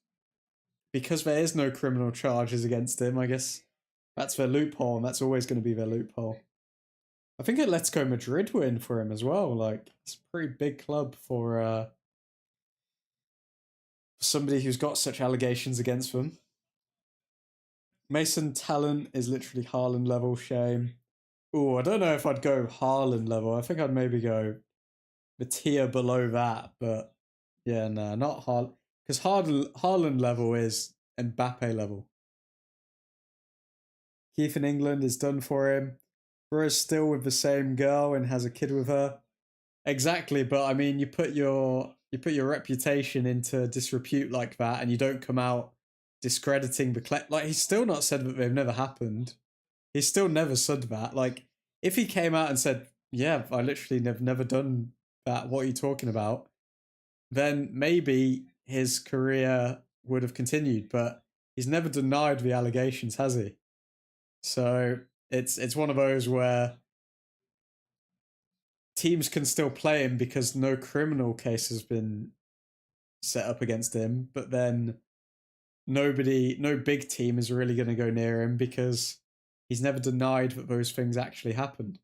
because there is no criminal charges against him. I guess that's their loophole, and that's always going to be their loophole. I think Atletico Madrid were in for him as well. Like, it's a pretty big club for somebody who's got such allegations against them. Mason talent is literally Haaland level. Shame. Oh, I don't know if I'd go Haaland level. I think I'd maybe go the tier below that. But yeah, no, not Haaland. Because Haaland level is Mbappe level. Keith in England is done for him. Bro's still with the same girl and has a kid with her. Exactly, but I mean, you put your reputation into disrepute like that, and you don't come out discrediting the like. He's still not said that they've never happened. He's still never said that. Like, if he came out and said, "Yeah, I literally have never done that. What are you talking about?" Then maybe his career would have continued. But he's never denied the allegations, has he? So it's one of those where teams can still play him because no criminal case has been set up against him, but then no big team is really going to go near him because he's never denied that those things actually happened.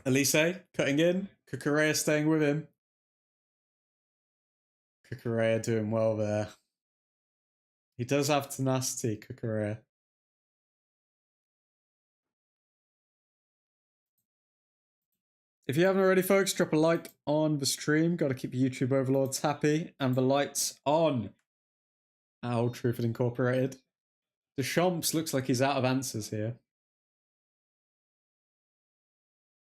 Elise cutting in, Kukurea staying with him. Kukurea doing well there. He does have tenacity, Kukurea. If you haven't already, folks, drop a like on the stream. Got to keep YouTube overlords happy and the lights on. Old Truthford Incorporated. Deschamps looks like he's out of answers here.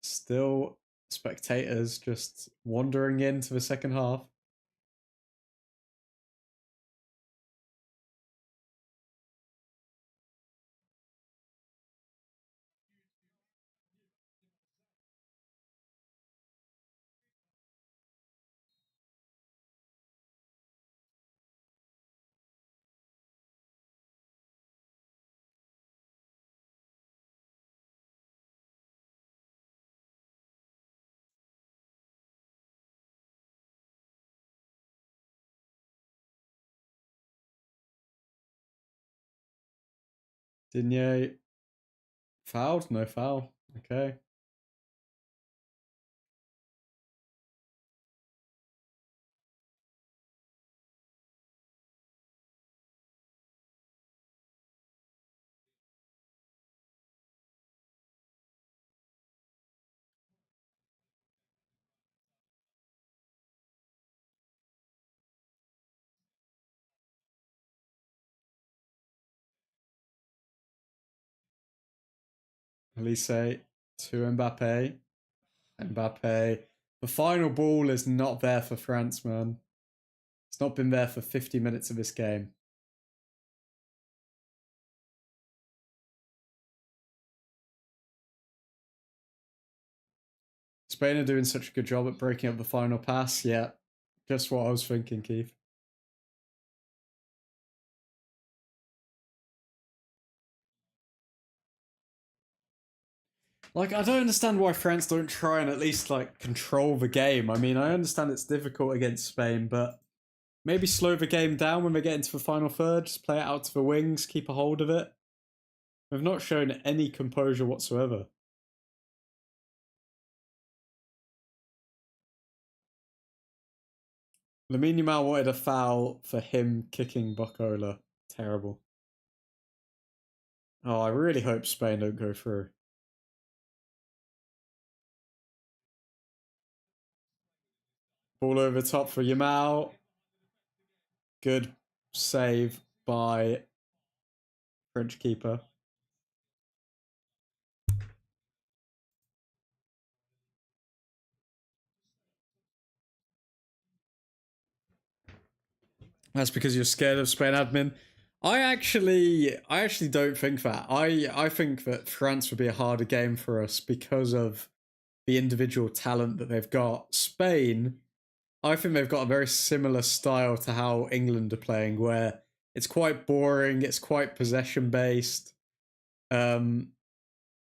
Still spectators just wandering into the second half. Digne fouled? No foul. Okay. Elise to Mbappe. Mbappe. The final ball is not there for France, man. It's not been there for 50 minutes of this game. Spain are doing such a good job at breaking up the final pass. Yeah, just what I was thinking, Keith. Like, I don't understand why France don't try and at least, like, control the game. I mean, I understand it's difficult against Spain, but maybe slow the game down when they get into the final third. Just play it out to the wings, keep a hold of it. They've not shown any composure whatsoever. Lamine Yamal wanted a foul for him kicking Bocola. Terrible. Oh, I really hope Spain don't go through. Ball over top for Yamal. Good save by French keeper. That's because you're scared of Spain admin. I actually don't think that. I think that France would be a harder game for us because of the individual talent that they've got. Spain, I think they've got a very similar style to how England are playing, where it's quite boring, it's quite possession based. But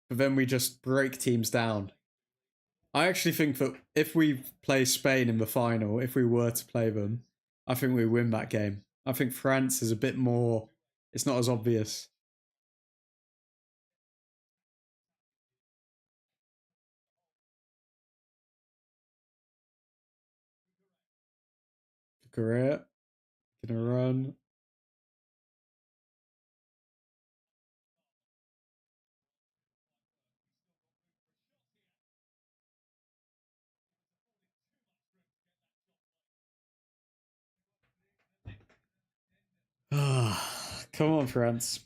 then we just break teams down. I actually think that if we play Spain in the final, if we were to play them, I think we win that game. I think France is a bit more. It's not as obvious. Korea gonna run. Come on, France.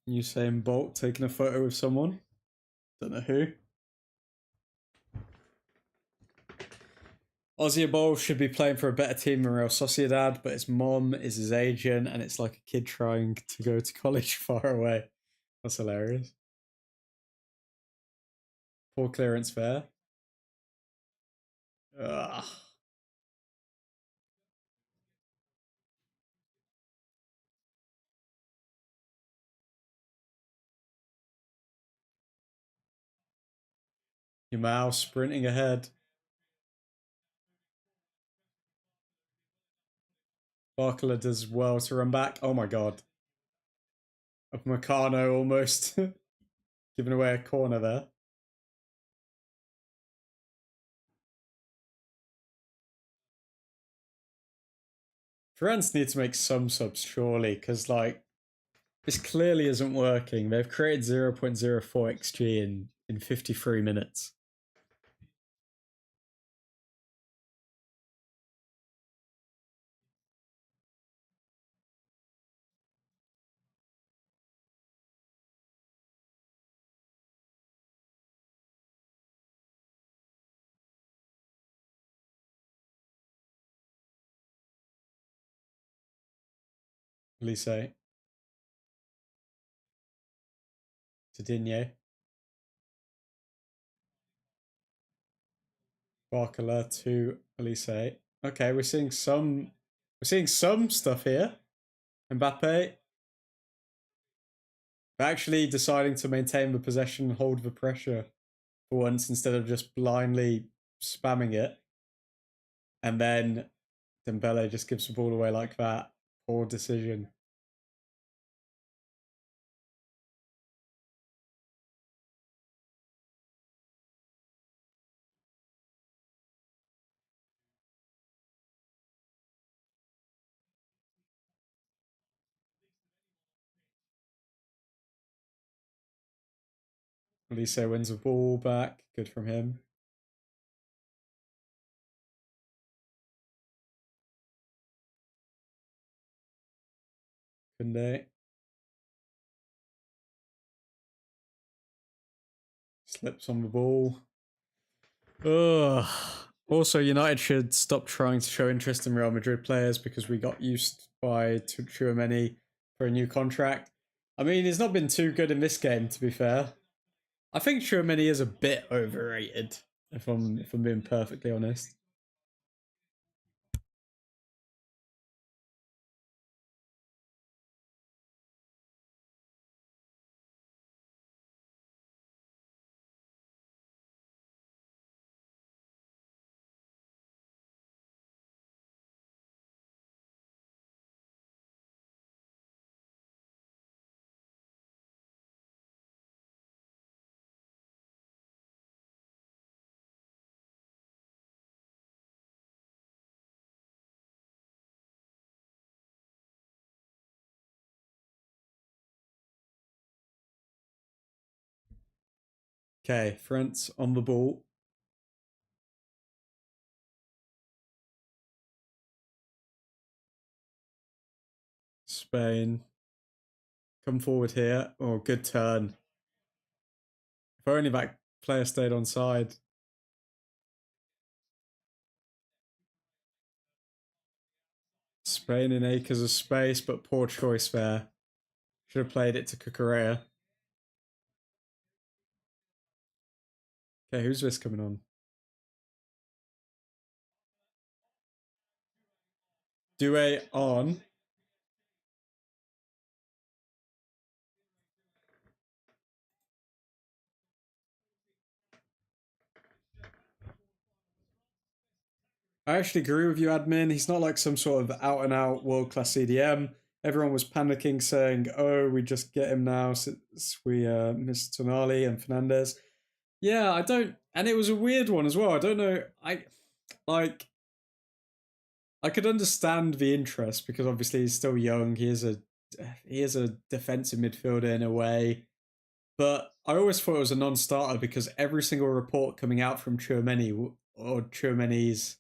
Usain Bolt taking a photo with someone. Don't know who. Ozzy Bowl should be playing for a better team than Real Sociedad, but his mom is his agent, and it's like a kid trying to go to college far away. That's hilarious. Poor clearance there. Ugh. Yamal sprinting ahead. Barkler does well to run back. Oh my god. Of Meccano almost giving away a corner there. France need to make some subs, surely, because, like, this clearly isn't working. They've created 0.04 XG in 53 minutes. Elise to Digne. Barkler to Elise. Okay, we're seeing some stuff here. Mbappe actually deciding to maintain the possession, hold the pressure for once instead of just blindly spamming it. And then Dembele just gives the ball away like that. Poor decision. Elise wins the ball back. Good from him. Kunde. Slips on the ball. Ugh. Also, United should stop trying to show interest in Real Madrid players because we got used by Tchouaméni for a new contract. I mean, he's not been too good in this game, to be fair. I think Tchouaméni is a bit overrated, if I'm being perfectly honest. Okay, France on the ball. Spain. Come forward here. Oh, good turn. If only that player stayed on side. Spain in acres of space, but poor choice there. Should have played it to Cucurella. Okay, who's this coming on? Due on. I actually agree with you, admin. He's not like some sort of out and out world class CDM. Everyone was panicking, saying, "Oh, we just get him now since we missed Tonali and Fernandez." Yeah, I don't, and it was a weird one as well. I don't know. Like I could understand the interest because obviously he's still young. He is a defensive midfielder in a way, but I always thought it was a non-starter because every single report coming out from Tchouaméni or Tchouaméni's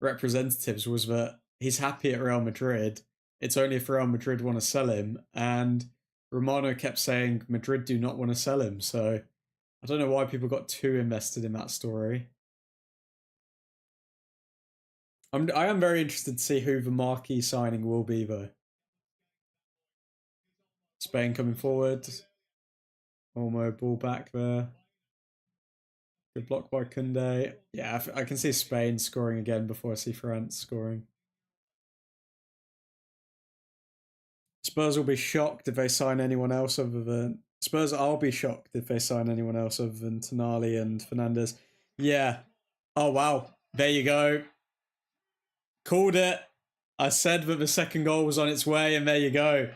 representatives was that he's happy at Real Madrid. It's only if Real Madrid want to sell him, and Romano kept saying Madrid do not want to sell him. So I don't know why people got too invested in that story. I am very interested to see who the marquee signing will be, though. Spain coming forward. Olmo ball back there. Good block by Kunde. Yeah, I can see Spain scoring again before I see France scoring. Spurs will be shocked if they sign anyone else other than Spurs. I'll be shocked if they sign anyone else other than Tonali and Fernandez. Yeah. Oh wow. There you go. Called it. I said that the second goal was on its way, and there you go.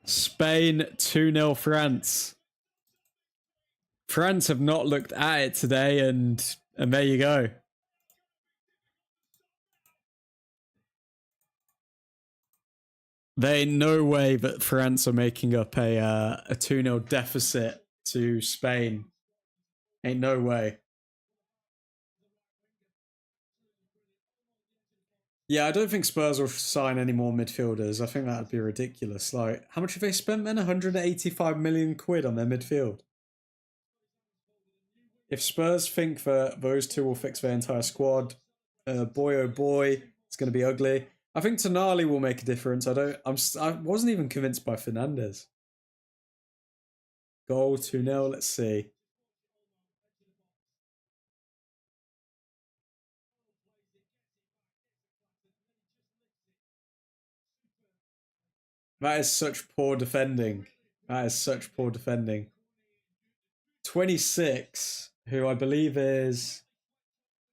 Spain 2-0 France. France have not looked at it today, and there you go. There ain't no way that France are making up a 2-0 deficit to Spain. Ain't no way. Yeah, I don't think Spurs will sign any more midfielders. I think that'd be ridiculous. Like, how much have they spent then? 185 million quid on their midfield. If Spurs think that those two will fix their entire squad, boy oh boy, it's going to be ugly. I think Tonali will make a difference. I wasn't even convinced by Fernandez. Goal 2-0. Let's see. That is such poor defending. That is such poor defending. 26, who I believe is,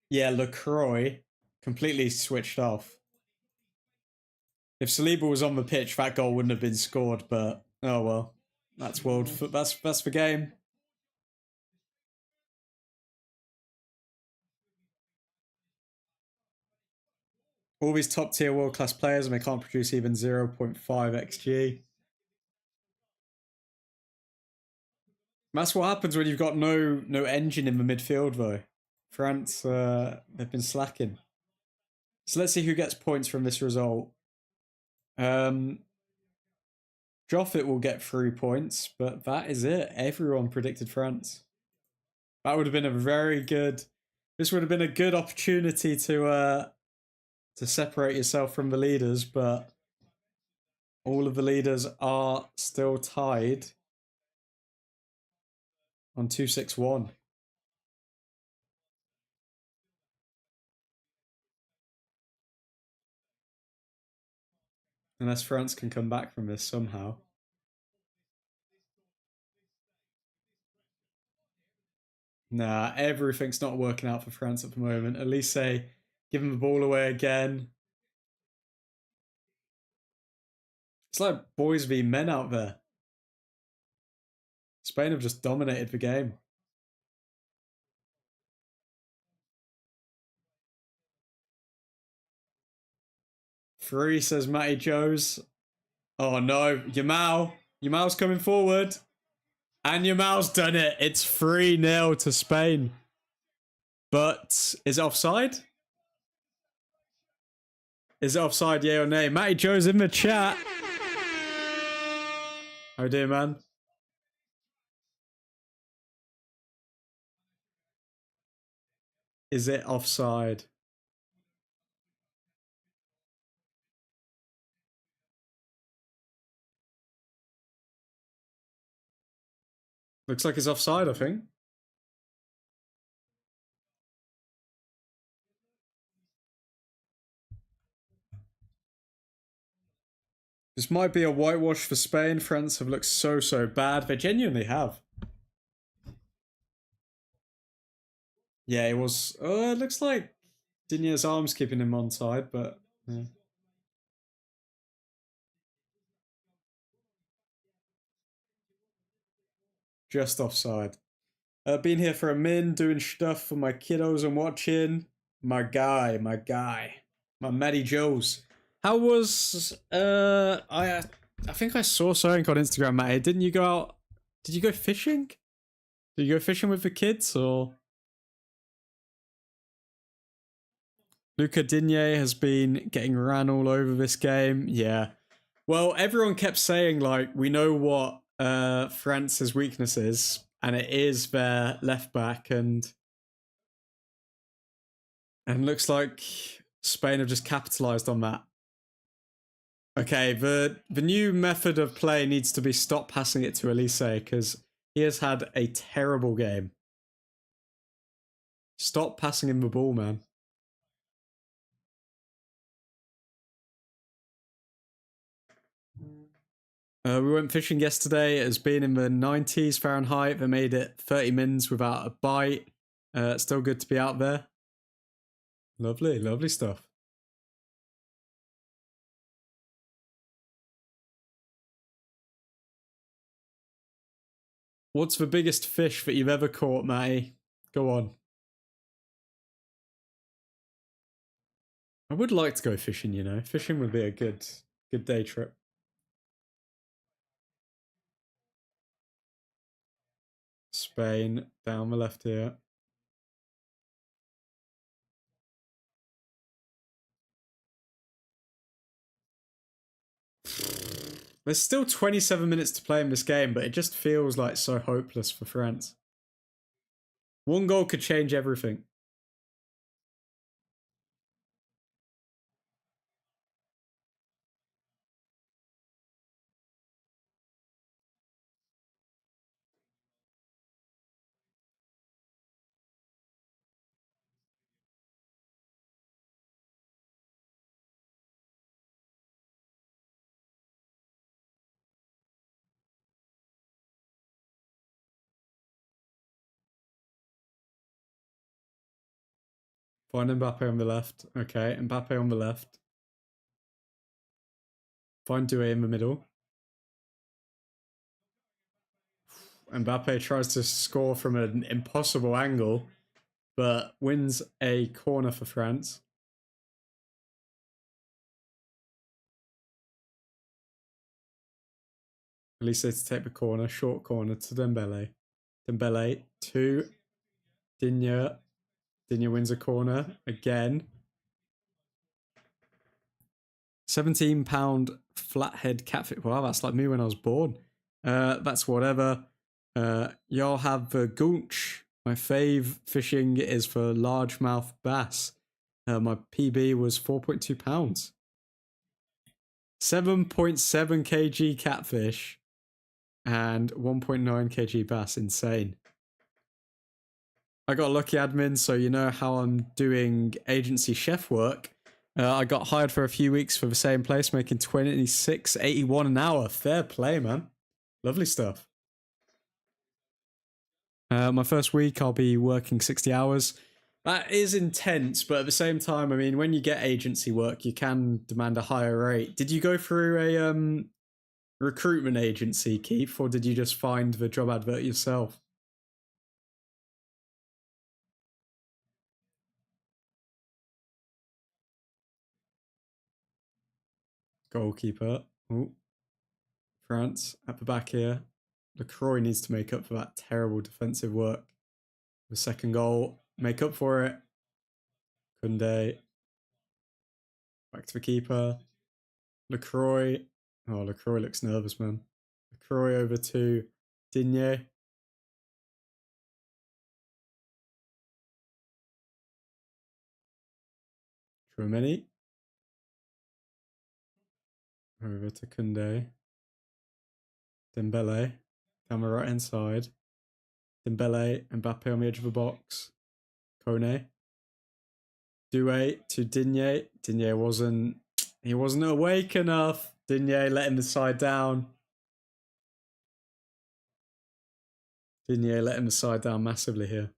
yeah, LaCroix, completely switched off. If Saliba was on the pitch, that goal wouldn't have been scored, but oh well. That's the game. All these top tier world class players and they can't produce even 0.5 XG. That's what happens when you've got no engine in the midfield, though. France, they've been slacking. So let's see who gets points from this result. Joffit will get 3 points, but that is it. Everyone predicted France. That would have been a very good. This would have been a good opportunity to separate yourself from the leaders, but all of the leaders are still tied on 261. Unless France can come back from this somehow. Nah, everything's not working out for France at the moment. Elise, give him the ball away again. It's like boys v men out there. Spain have just dominated the game. Three, says Matty Joes. Oh no, Yamal's coming forward. And Yamal's done it. It's 3-0 to Spain. But is it offside? Is it offside, yeah or nay? Matty Joe's in the chat. Oh dear, man. Is it offside? Looks like it's offside, I think. This might be a whitewash for Spain. France have looked so bad. They genuinely have. Yeah, it was. It looks like Dinier's arm's keeping him onside, but yeah. Just offside. Been here for a min, doing stuff for my kiddos and watching. My guy, my Matty Joes. How was I think I saw something on Instagram, Matty. Didn't you go out? Did you go fishing? Did you go fishing with the kids or? Luca Digne has been getting ran all over this game. Yeah. Well, everyone kept saying like we know what France's weakness is, and it is their left back, and looks like Spain have just capitalized on that. Okay, the new method of play needs to be stop passing it to Elise because he has had a terrible game. Stop passing him the ball, man. We went fishing yesterday. It has been in the 90s Fahrenheit. They made it 30 mins without a bite. Still good to be out there. Lovely, lovely stuff. What's the biggest fish that you've ever caught, Matty? Go on. I would like to go fishing, you know. Fishing would be a good day trip. Spain, down the left here. There's still 27 minutes to play in this game, but it just feels like so hopeless for France. One goal could change everything. Find Mbappe on the left. Okay, Mbappe on the left. Find Doué in the middle. Mbappe tries to score from an impossible angle, but wins a corner for France. At least they take the corner, short corner to Dembele. Dembele, 2. Digne. Digne wins a corner again. £17 flathead catfish. Wow, that's like me when I was born. That's whatever. Y'all have Goonch. My fave fishing is for largemouth bass. My PB was £4.2. 7.7 kg catfish and 1.9 kg bass. Insane. I got a lucky admin, so you know how I'm doing agency chef work. I got hired for a few weeks for the same place, making $26.81 an hour. Fair play, man. Lovely stuff. My first week, I'll be working 60 hours. That is intense, but at the same time, I mean, when you get agency work, you can demand a higher rate. Did you go through a recruitment agency, Keith, or did you just find the job advert yourself? Goalkeeper. Oh, France at the back here. LaCroix needs to make up for that terrible defensive work. The second goal, make up for it. Kunde. Back to the keeper. LaCroix. Oh, LaCroix looks nervous, man. LaCroix over to Digne. Chouameni. Over to Kunde. Dembele. Down the right hand side. Dembele. Mbappe on the edge of the box. Kone. Doué to Digne. Digne wasn't awake enough. Digne letting the side down. Digne letting the side down massively here.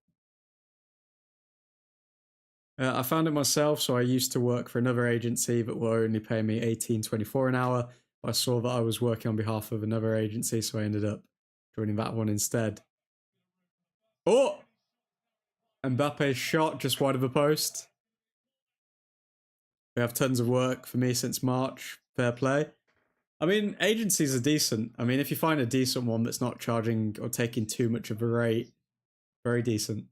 I found it myself, so I used to work for another agency that were only paying me $18.24 an hour. I saw that I was working on behalf of another agency, so I ended up joining that one instead. Oh! Mbappe's shot just wide of the post. We have tons of work for me since March. Fair play. I mean, agencies are decent. I mean, if you find a decent one that's not charging or taking too much of a rate, very decent.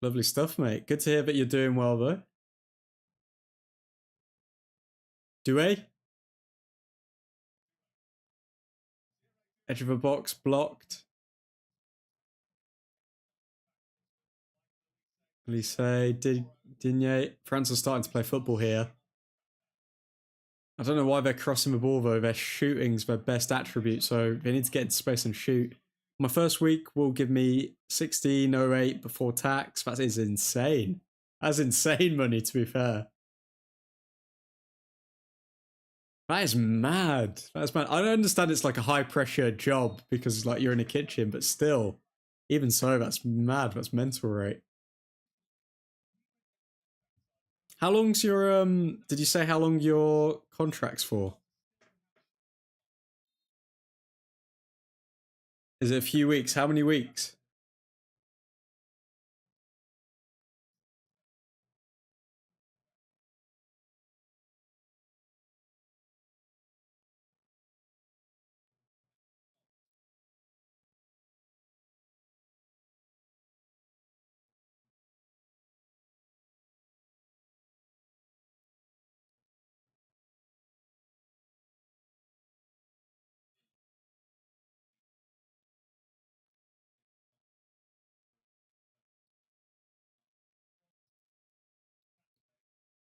Lovely stuff, mate. Good to hear that you're doing well, though. Doué? Edge of a box blocked. Elise, Digne. France are starting to play football here. I don't know why they're crossing the ball, though. Their shooting's their best attribute, so they need to get into space and shoot. My first week will give me 16.08 before tax. That is insane. That's insane money, to be fair. That is mad. That's mad. I don't understand it's like a high pressure job because like you're in a kitchen, but still, even so, that's mad. That's mental rate. How long's your did you say how long your contract's for? Is it a few weeks? How many weeks?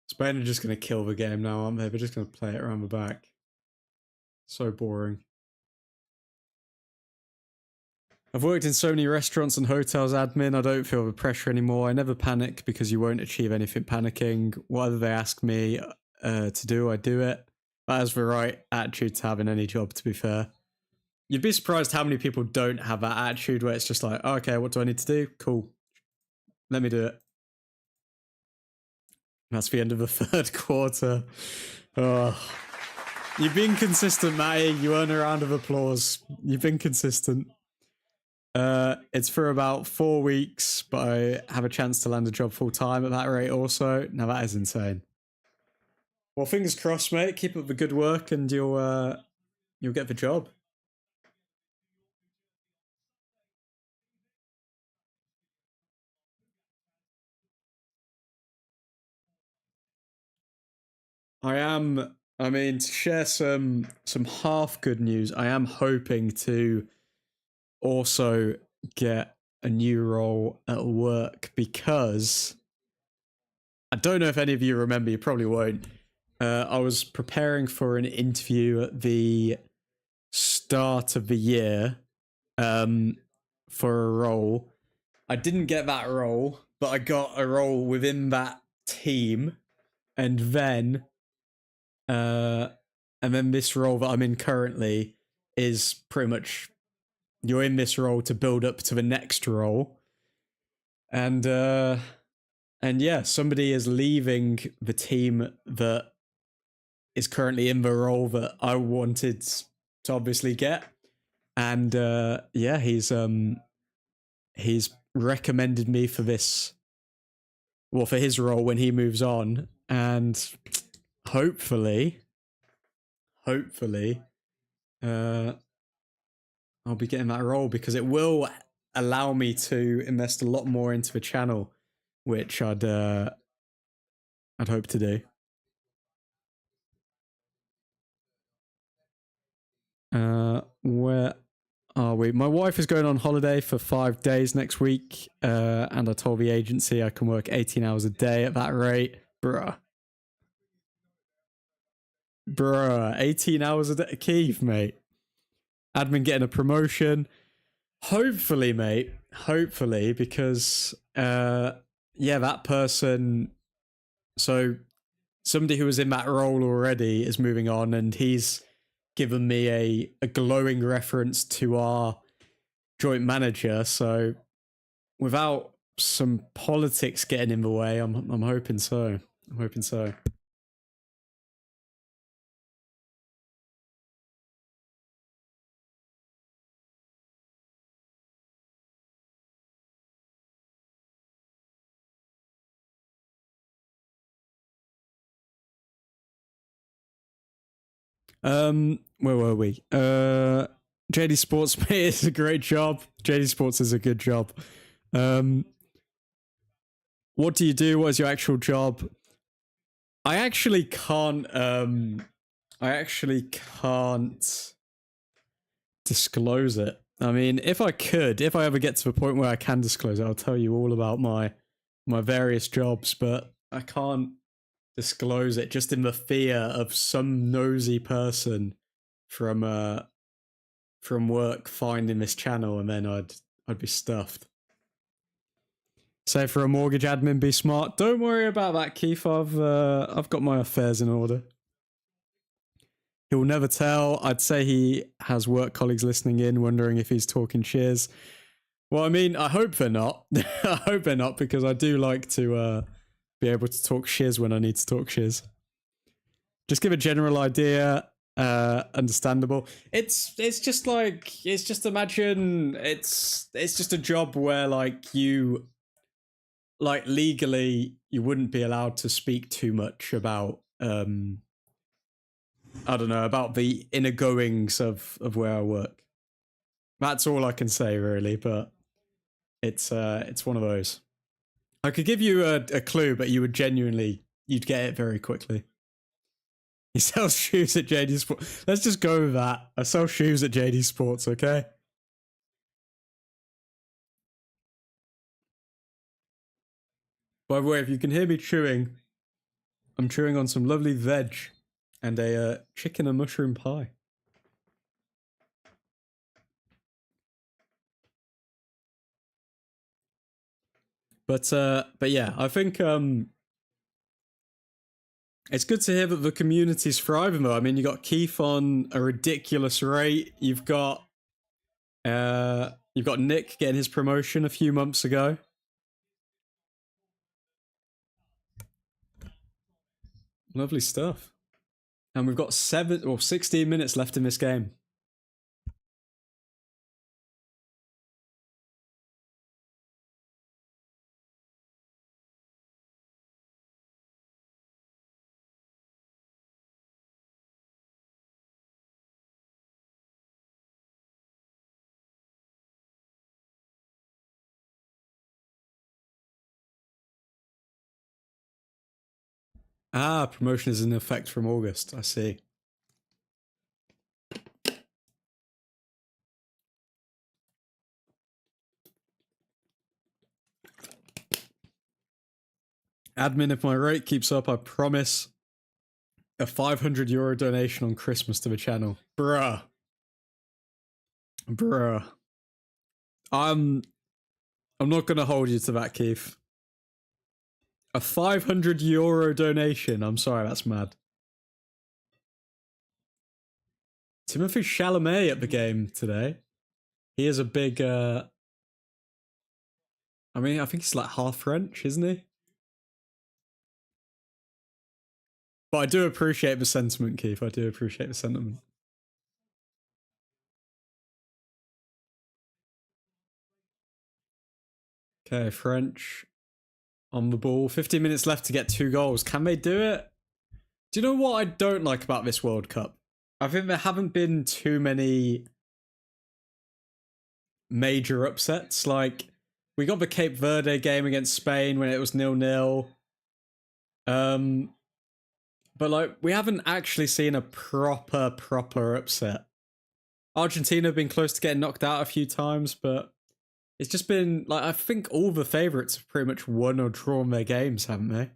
Spain are just going to kill the game now, aren't they? They're just going to play it around the back. So boring. I've worked in so many restaurants and hotels admin, I don't feel the pressure anymore. I never panic because you won't achieve anything panicking. Whatever they ask me to do, I do it. That is the right attitude to have in any job, to be fair. You'd be surprised how many people don't have that attitude where it's just like, oh, okay, what do I need to do? Cool. Let me do it. That's the end of the third quarter. Oh. You've been consistent, Matty. You earn a round of applause. You've been consistent. It's for about 4 weeks, but I have a chance to land a job full time at that rate also. Now that is insane. Well, fingers crossed, mate. Keep up the good work and you'll get the job. I am. I mean, to share some half good news, I am hoping to also get a new role at work because I don't know if any of you remember. You probably won't. I was preparing for an interview at the start of the year um, for a role. I didn't get that role, but I got a role within that team, and then uh, this role that I'm in currently is pretty much you're in this role to build up to the next role, and yeah, somebody is leaving the team that is currently in the role that I wanted to obviously get, and yeah, he's recommended me for this, well, for his role when he moves on, and hopefully, hopefully, uh, I'll be getting that role because it will allow me to invest a lot more into the channel, which I'd hope to do. Where are we? My wife is going on holiday for 5 days next week, and I told the agency I can work 18 hours a day at that rate. Bruh, 18 hours a day. Keith, mate. Admin getting a promotion. Hopefully, mate. Hopefully, because, yeah, that person. So, somebody who was in that role already is moving on, and he's given me a glowing reference to our joint manager. So, without some politics getting in the way, I'm hoping so. I'm hoping so. Where were we? JD Sports mate is a great job. JD Sports is a good job. Um, what do you do? What is your actual job? I actually can't. I actually can't disclose it. I mean, if I could, if I ever get to the point where I can disclose it, I'll tell you all about my various jobs. But I can't disclose it just in the fear of some nosy person from work finding this channel, and then I'd be stuffed. Say for a mortgage admin, be smart. Don't worry about that, Keith. I've got my affairs in order. He'll never tell. I'd say he has work colleagues listening in, wondering if he's talking cheers. Well, I mean, I hope they're not. I hope they're not, because I do like to be able to talk shiz when I need to talk shiz. Just give a general idea. Understandable. It's just like, it's just imagine it's just a job where like you, like, legally you wouldn't be allowed to speak too much about I don't know, about the inner goings of where I work. That's all I can say really, but it's one of those. I could give you a clue, but you'd get it very quickly. He sells shoes at JD Sports. Let's just go with that. I sell shoes at JD Sports, okay? By the way, if you can hear me chewing, I'm chewing on some lovely veg and a chicken and mushroom pie. But yeah, I think it's good to hear that the community's thriving though. I mean, you got Keith on a ridiculous rate. You've got Nick getting his promotion a few months ago. Lovely stuff. And we've got 16 minutes left in this game. Ah, promotion is in effect from August. I see. Admin, if my rate keeps up, I promise a €500 donation on Christmas to the channel. Bruh. I'm not gonna hold you to that, Keith. A €500 donation. I'm sorry, that's mad. Timothée Chalamet at the game today. He is a big I mean, I think he's like half French, isn't he? But I do appreciate the sentiment, Keith. I do appreciate the sentiment. Okay, French on the ball. 15 minutes left to get 2 goals. Can they do it? Do you know what I don't like about this World Cup? I think there haven't been too many major upsets. Like, we got the Cape Verde game against Spain when it was 0-0. But like, we haven't actually seen a proper upset. Argentina have been close to getting knocked out a few times, but it's just been like, I think all the favourites have pretty much won or drawn their games, haven't they?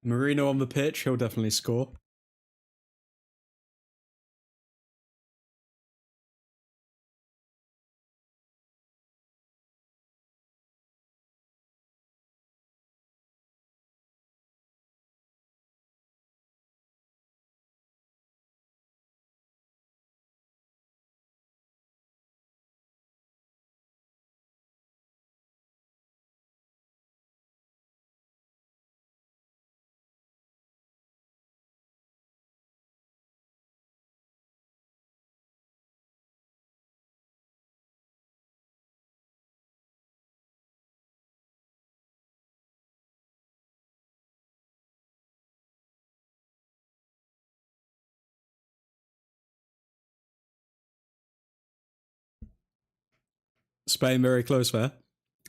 Marino on the pitch, he'll definitely score. Spain very close there.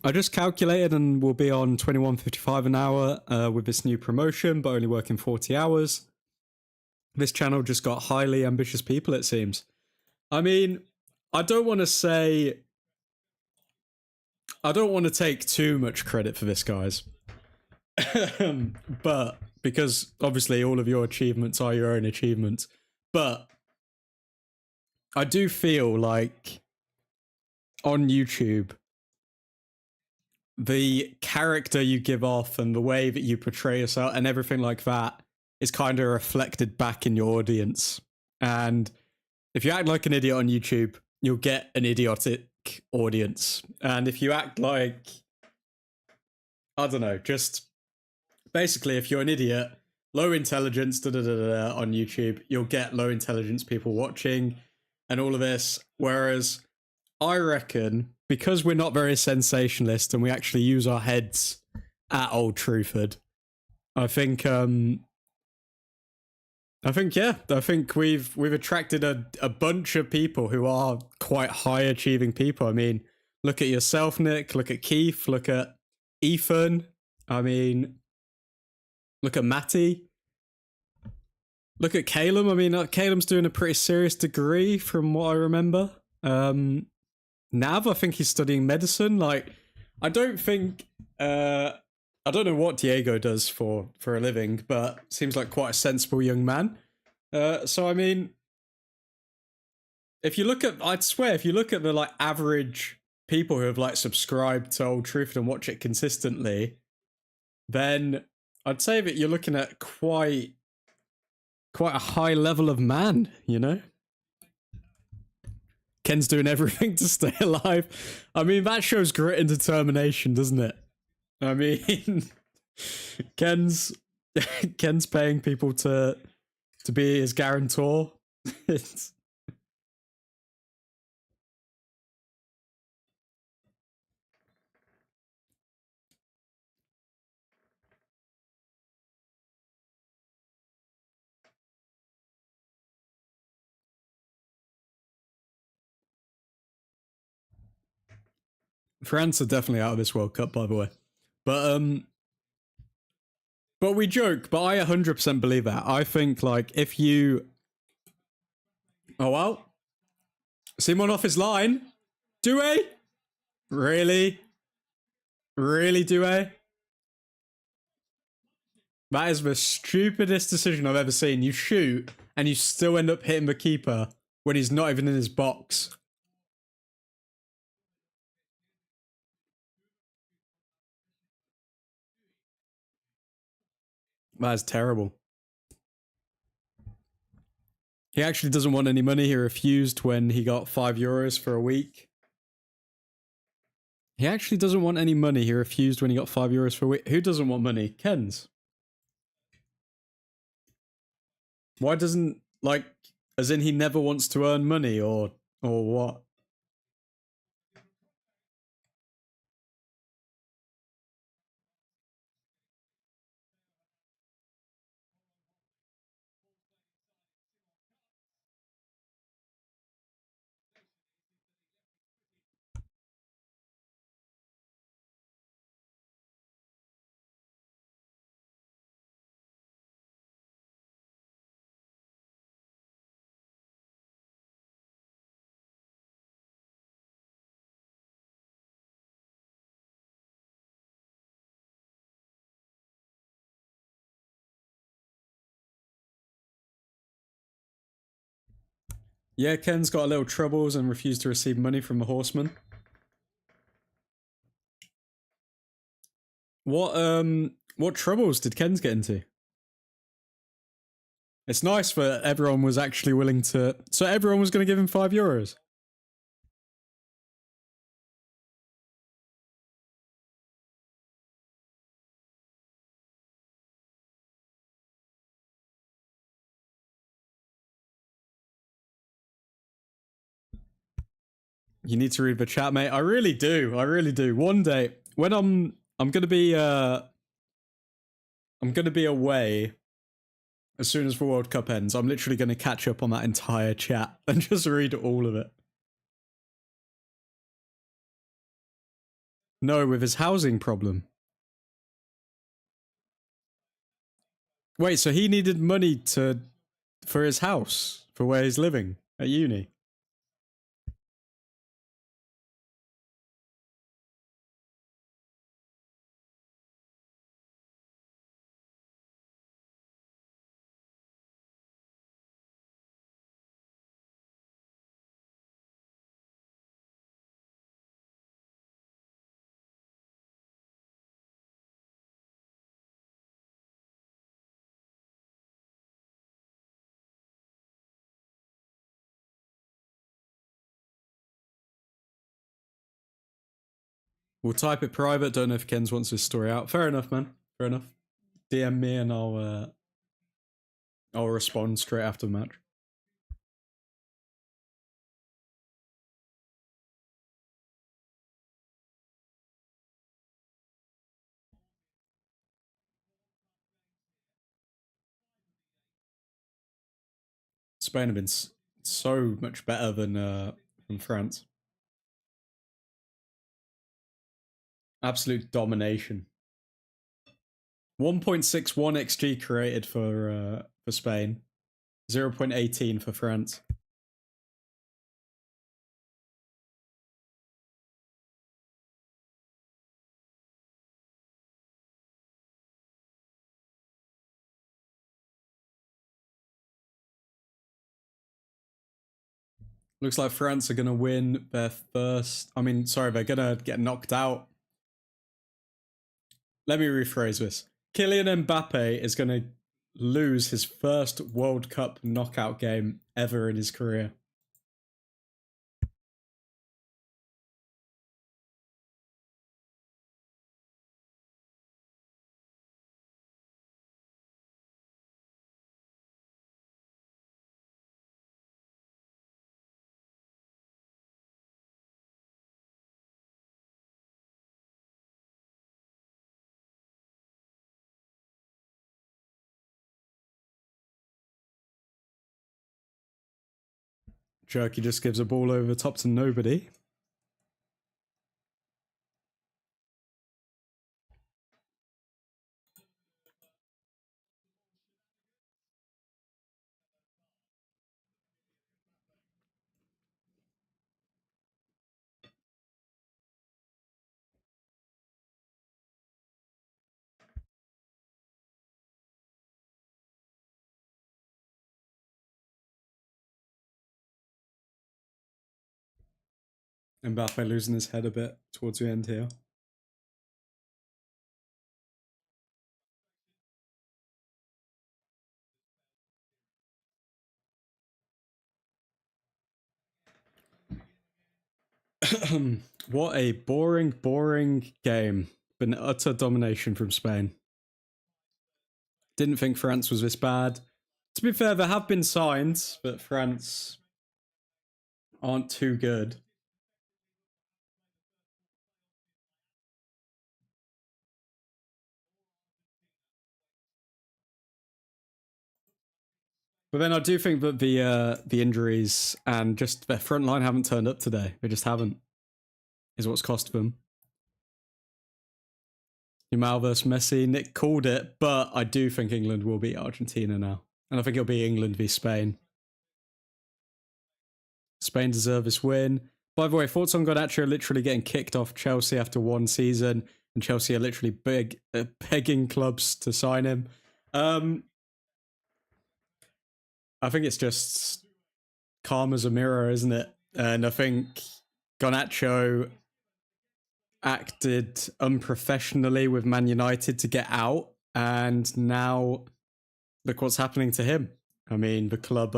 I just calculated and we'll be on 21.55 an hour with this new promotion, but only working 40 hours. This channel just got highly ambitious people, it seems. I mean, I don't want to take too much credit for this, guys. But because obviously all of your achievements are your own achievements. But I do feel like on YouTube, the character you give off and the way that you portray yourself and everything like that is kind of reflected back in your audience. And if you act like an idiot on YouTube, you'll get an idiotic audience. And if you act like, I don't know, just basically if you're an idiot, low intelligence, on YouTube, you'll get low intelligence people watching and all of this. Whereas I reckon because we're not very sensationalist and we actually use our heads at Old Truthford, I think we've attracted a bunch of people who are quite high achieving people. I mean, Look at yourself, Nick. Look at Keith. Look at Ethan. I mean, look at Matty. Look at Caleb. I mean, Caleb's doing a pretty serious degree from what I remember. Nav, I think he's studying medicine. Like, I don't think... I don't know what Diego does for a living, but seems like quite a sensible young man. So, I mean... If you look at... I'd swear, if you look at the, like, average people who have, like, subscribed to Old Truth and watch it consistently, then I'd say that you're looking at quite a high level of man, you know? Ken's doing everything to stay alive. I mean, that shows grit and determination, doesn't it? I mean, Ken's paying people to be his guarantor. It's... France are definitely out of this World Cup, by the way. But we joke, but I 100% believe that. I think, like, if you... Oh, well. Simon off his line. Do we? Really? Really, do we? That is the stupidest decision I've ever seen. You shoot, and you still end up hitting the keeper when he's not even in his box. That is terrible. He actually doesn't want any money. He refused when he got €5 for a week. He actually doesn't want any money. He refused when he got €5 for a week. Who doesn't want money? Ken's. Why doesn't, like, as in he never wants to earn money, or what? Yeah, Ken's got a little troubles and refused to receive money from the horseman. What troubles did Ken's get into? It's nice that everyone was actually willing to... So everyone was going to give him €5? You need to read the chat, mate. I really do. I really do. One day, when I'm gonna be away as soon as the World Cup ends. I'm literally gonna catch up on that entire chat and just read all of it. No, with his housing problem. Wait, so he needed money for his house, for where he's living at uni? We'll type it private. Don't know if Ken's wants his story out. Fair enough, man. Fair enough. DM me and I'll respond straight after the match. Spain have been so much better than France. Absolute domination. 1.61 XG created for Spain. 0.18 for France. Looks like France are going to win their first. I mean, sorry, they're going to get knocked out. Let me rephrase this. Kylian Mbappe is going to lose his first World Cup knockout game ever in his career. Jerky just gives a ball over the top to nobody. Mbappe losing his head a bit towards the end here. What a boring game. Been utter domination from Spain. Didn't think France was this bad. To be fair, there have been signs that France aren't too good. But then I do think that the injuries and just their front line haven't turned up today. They just haven't. Is what's cost them. Yamal versus Messi. Nick called it, but I do think England will beat Argentina now. And I think it'll be England v Spain. Spain deserve this win. By the way, thoughts on Garnacho literally getting kicked off Chelsea after one season, and Chelsea are literally begging clubs to sign him. I think it's just karma's a mirror, isn't it? And I think Garnacho acted unprofessionally with Man United to get out, and now look what's happening to him. I mean, the club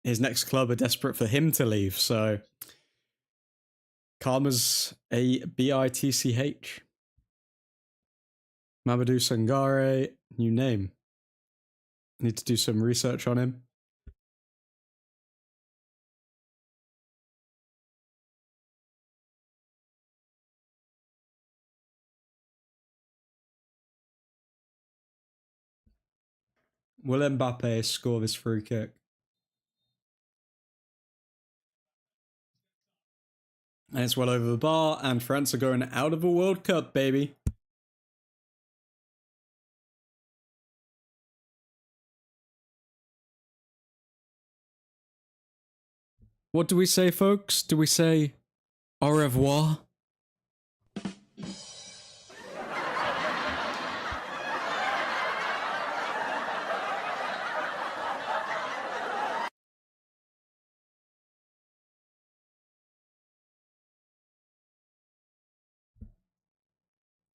his next club are desperate for him to leave, so karma's a bitch. Mamadou Sangare, new name. Need to do some research on him. Will Mbappe score this free kick? And it's well over the bar, and France are going out of the World Cup, baby. What do we say, folks? Do we say au revoir?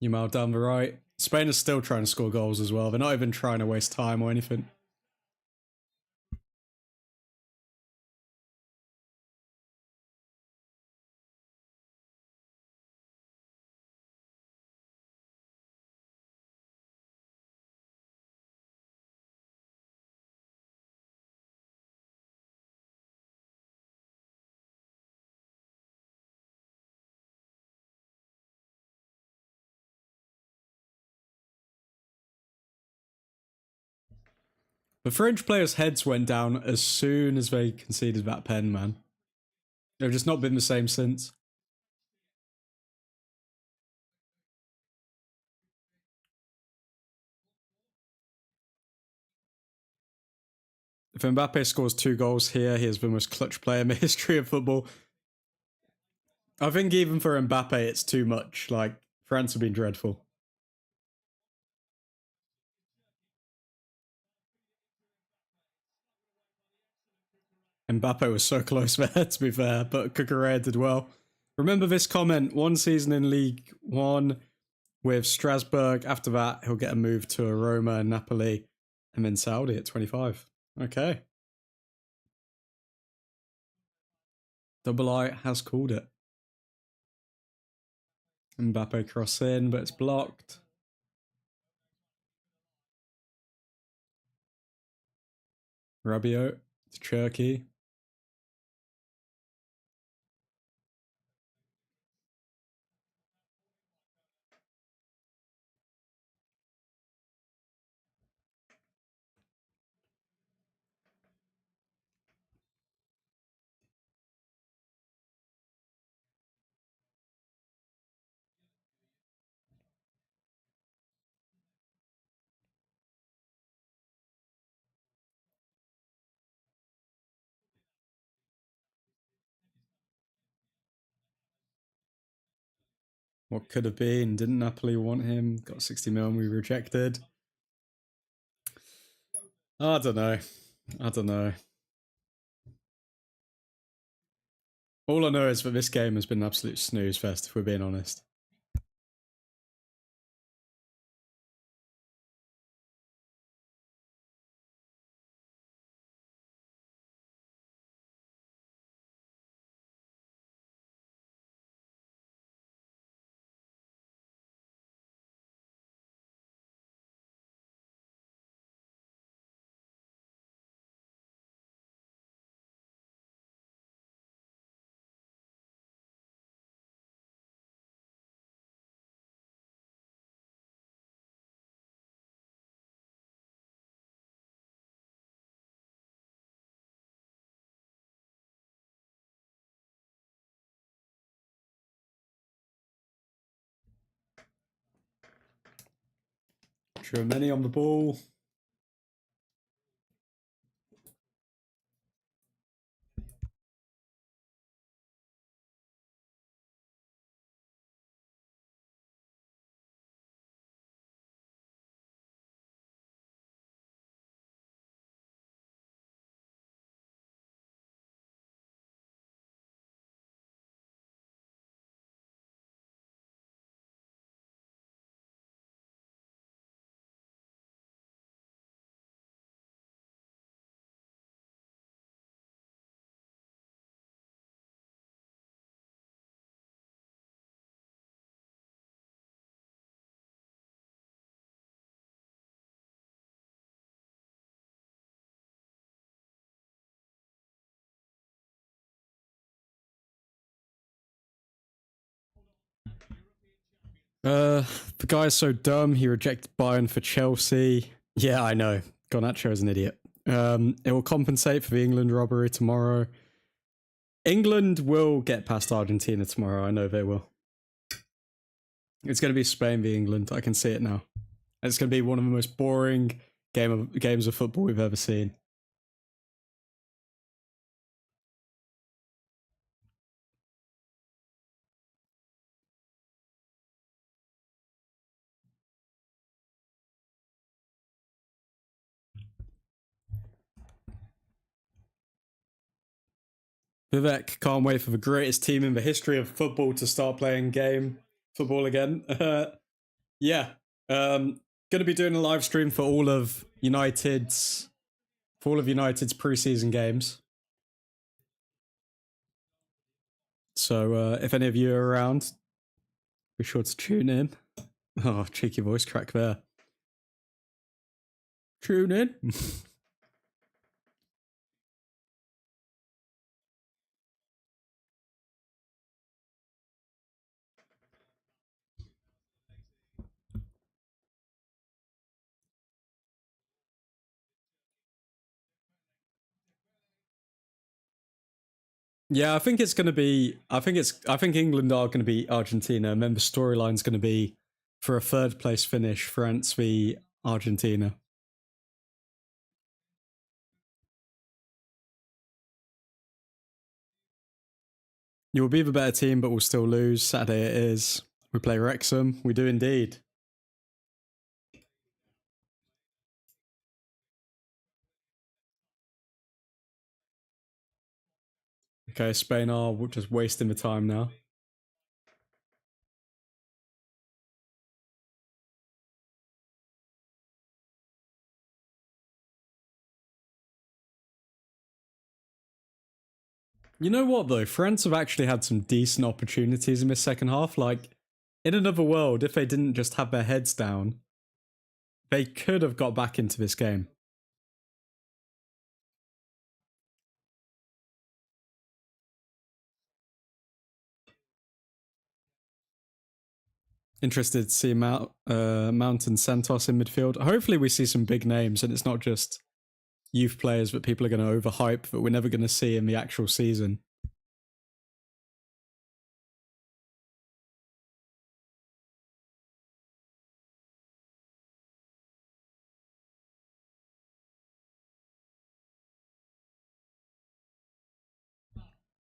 Yamal down the right. Spain is still trying to score goals as well. They're not even trying to waste time or anything. The French players' heads went down as soon as they conceded that pen, man. They've just not been the same since. If Mbappe scores 2 goals here, he is the most clutch player in the history of football. I think even for Mbappe, it's too much. Like, France have been dreadful. Mbappe was so close there, to be fair, but Cucurella did well. Remember this comment, 1 season in League 1 with Strasbourg. After that, he'll get a move to a Roma and Napoli, and then Saudi at 25. Okay. Double I has called it. Mbappe cross in, but it's blocked. Rabiot to Cherky. What could have been? Didn't Napoli want him? Got 60 million, we rejected. I don't know. I don't know. All I know is that this game has been an absolute snooze fest, if we're being honest. Tchouameni on the ball. The guy's so dumb, he rejected Bayern for Chelsea. Yeah, I know. Garnacho is an idiot. It will compensate for the England robbery tomorrow. England will get past Argentina tomorrow. I know they will. It's going to be Spain v England. I can see it now. It's going to be one of the most boring games of football we've ever seen. Vivek can't wait for the greatest team in the history of football to start playing football again. Yeah, going to be doing a live stream for all of United's preseason games. So if any of you are around, be sure to tune in. Oh, cheeky voice crack there. Tune in. Yeah, I think it's going to be. I think England are going to be Argentina, and then the storyline's going to be for a 3rd place finish, France v Argentina. You will be the better team, but we'll still lose. Saturday it is. We play Wrexham. We do indeed. Okay, Spain are just wasting the time now. You know what, though? France have actually had some decent opportunities in this second half. Like, in another world, if they didn't just have their heads down, they could have got back into this game. Interested to see Mount and Santos in midfield. Hopefully we see some big names and it's not just youth players that people are going to overhype that we're never going to see in the actual season.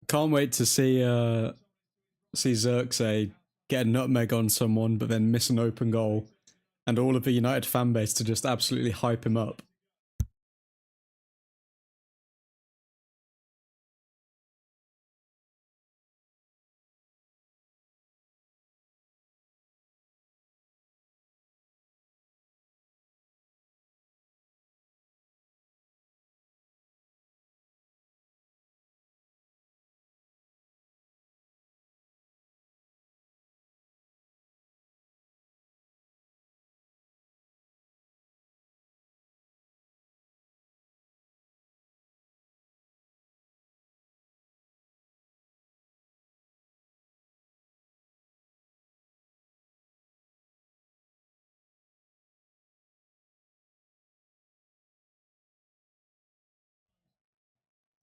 Can't wait to see Xerxes get a nutmeg on someone but then miss an open goal and all of the United fan base to just absolutely hype him up.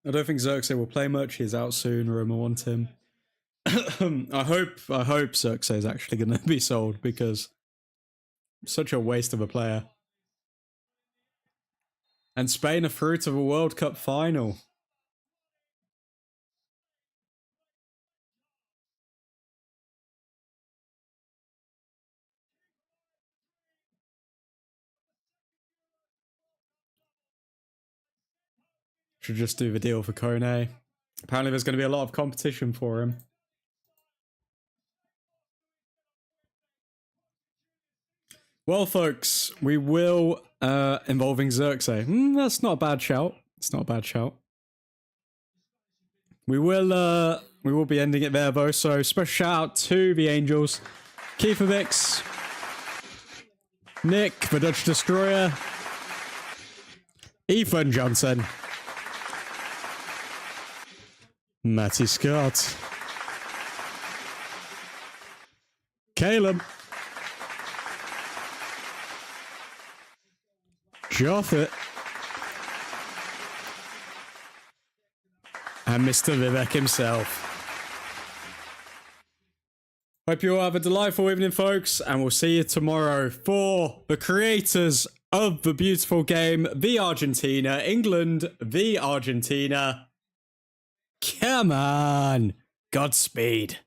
I don't think Xerxes will play much. He's out soon. Roma want him. I hope Xerxes is actually going to be sold because such a waste of a player. And Spain are through to the World Cup final. Should just do the deal for Kone. Apparently there's going to be a lot of competition for him. Well, folks, we will, involving Xerxes. That's not a bad shout. It's not a bad shout. We will be ending it there, though. So special shout out to the Angels. Kiefovics. Nick, the Dutch Destroyer. Ethan Johnson. Matty Scott. Caleb. Joffet. And Mr. Vivek himself. Hope you all have a delightful evening, folks, and we'll see you tomorrow for the creators of the beautiful game, the Argentina. England, the Argentina. Come on. Godspeed.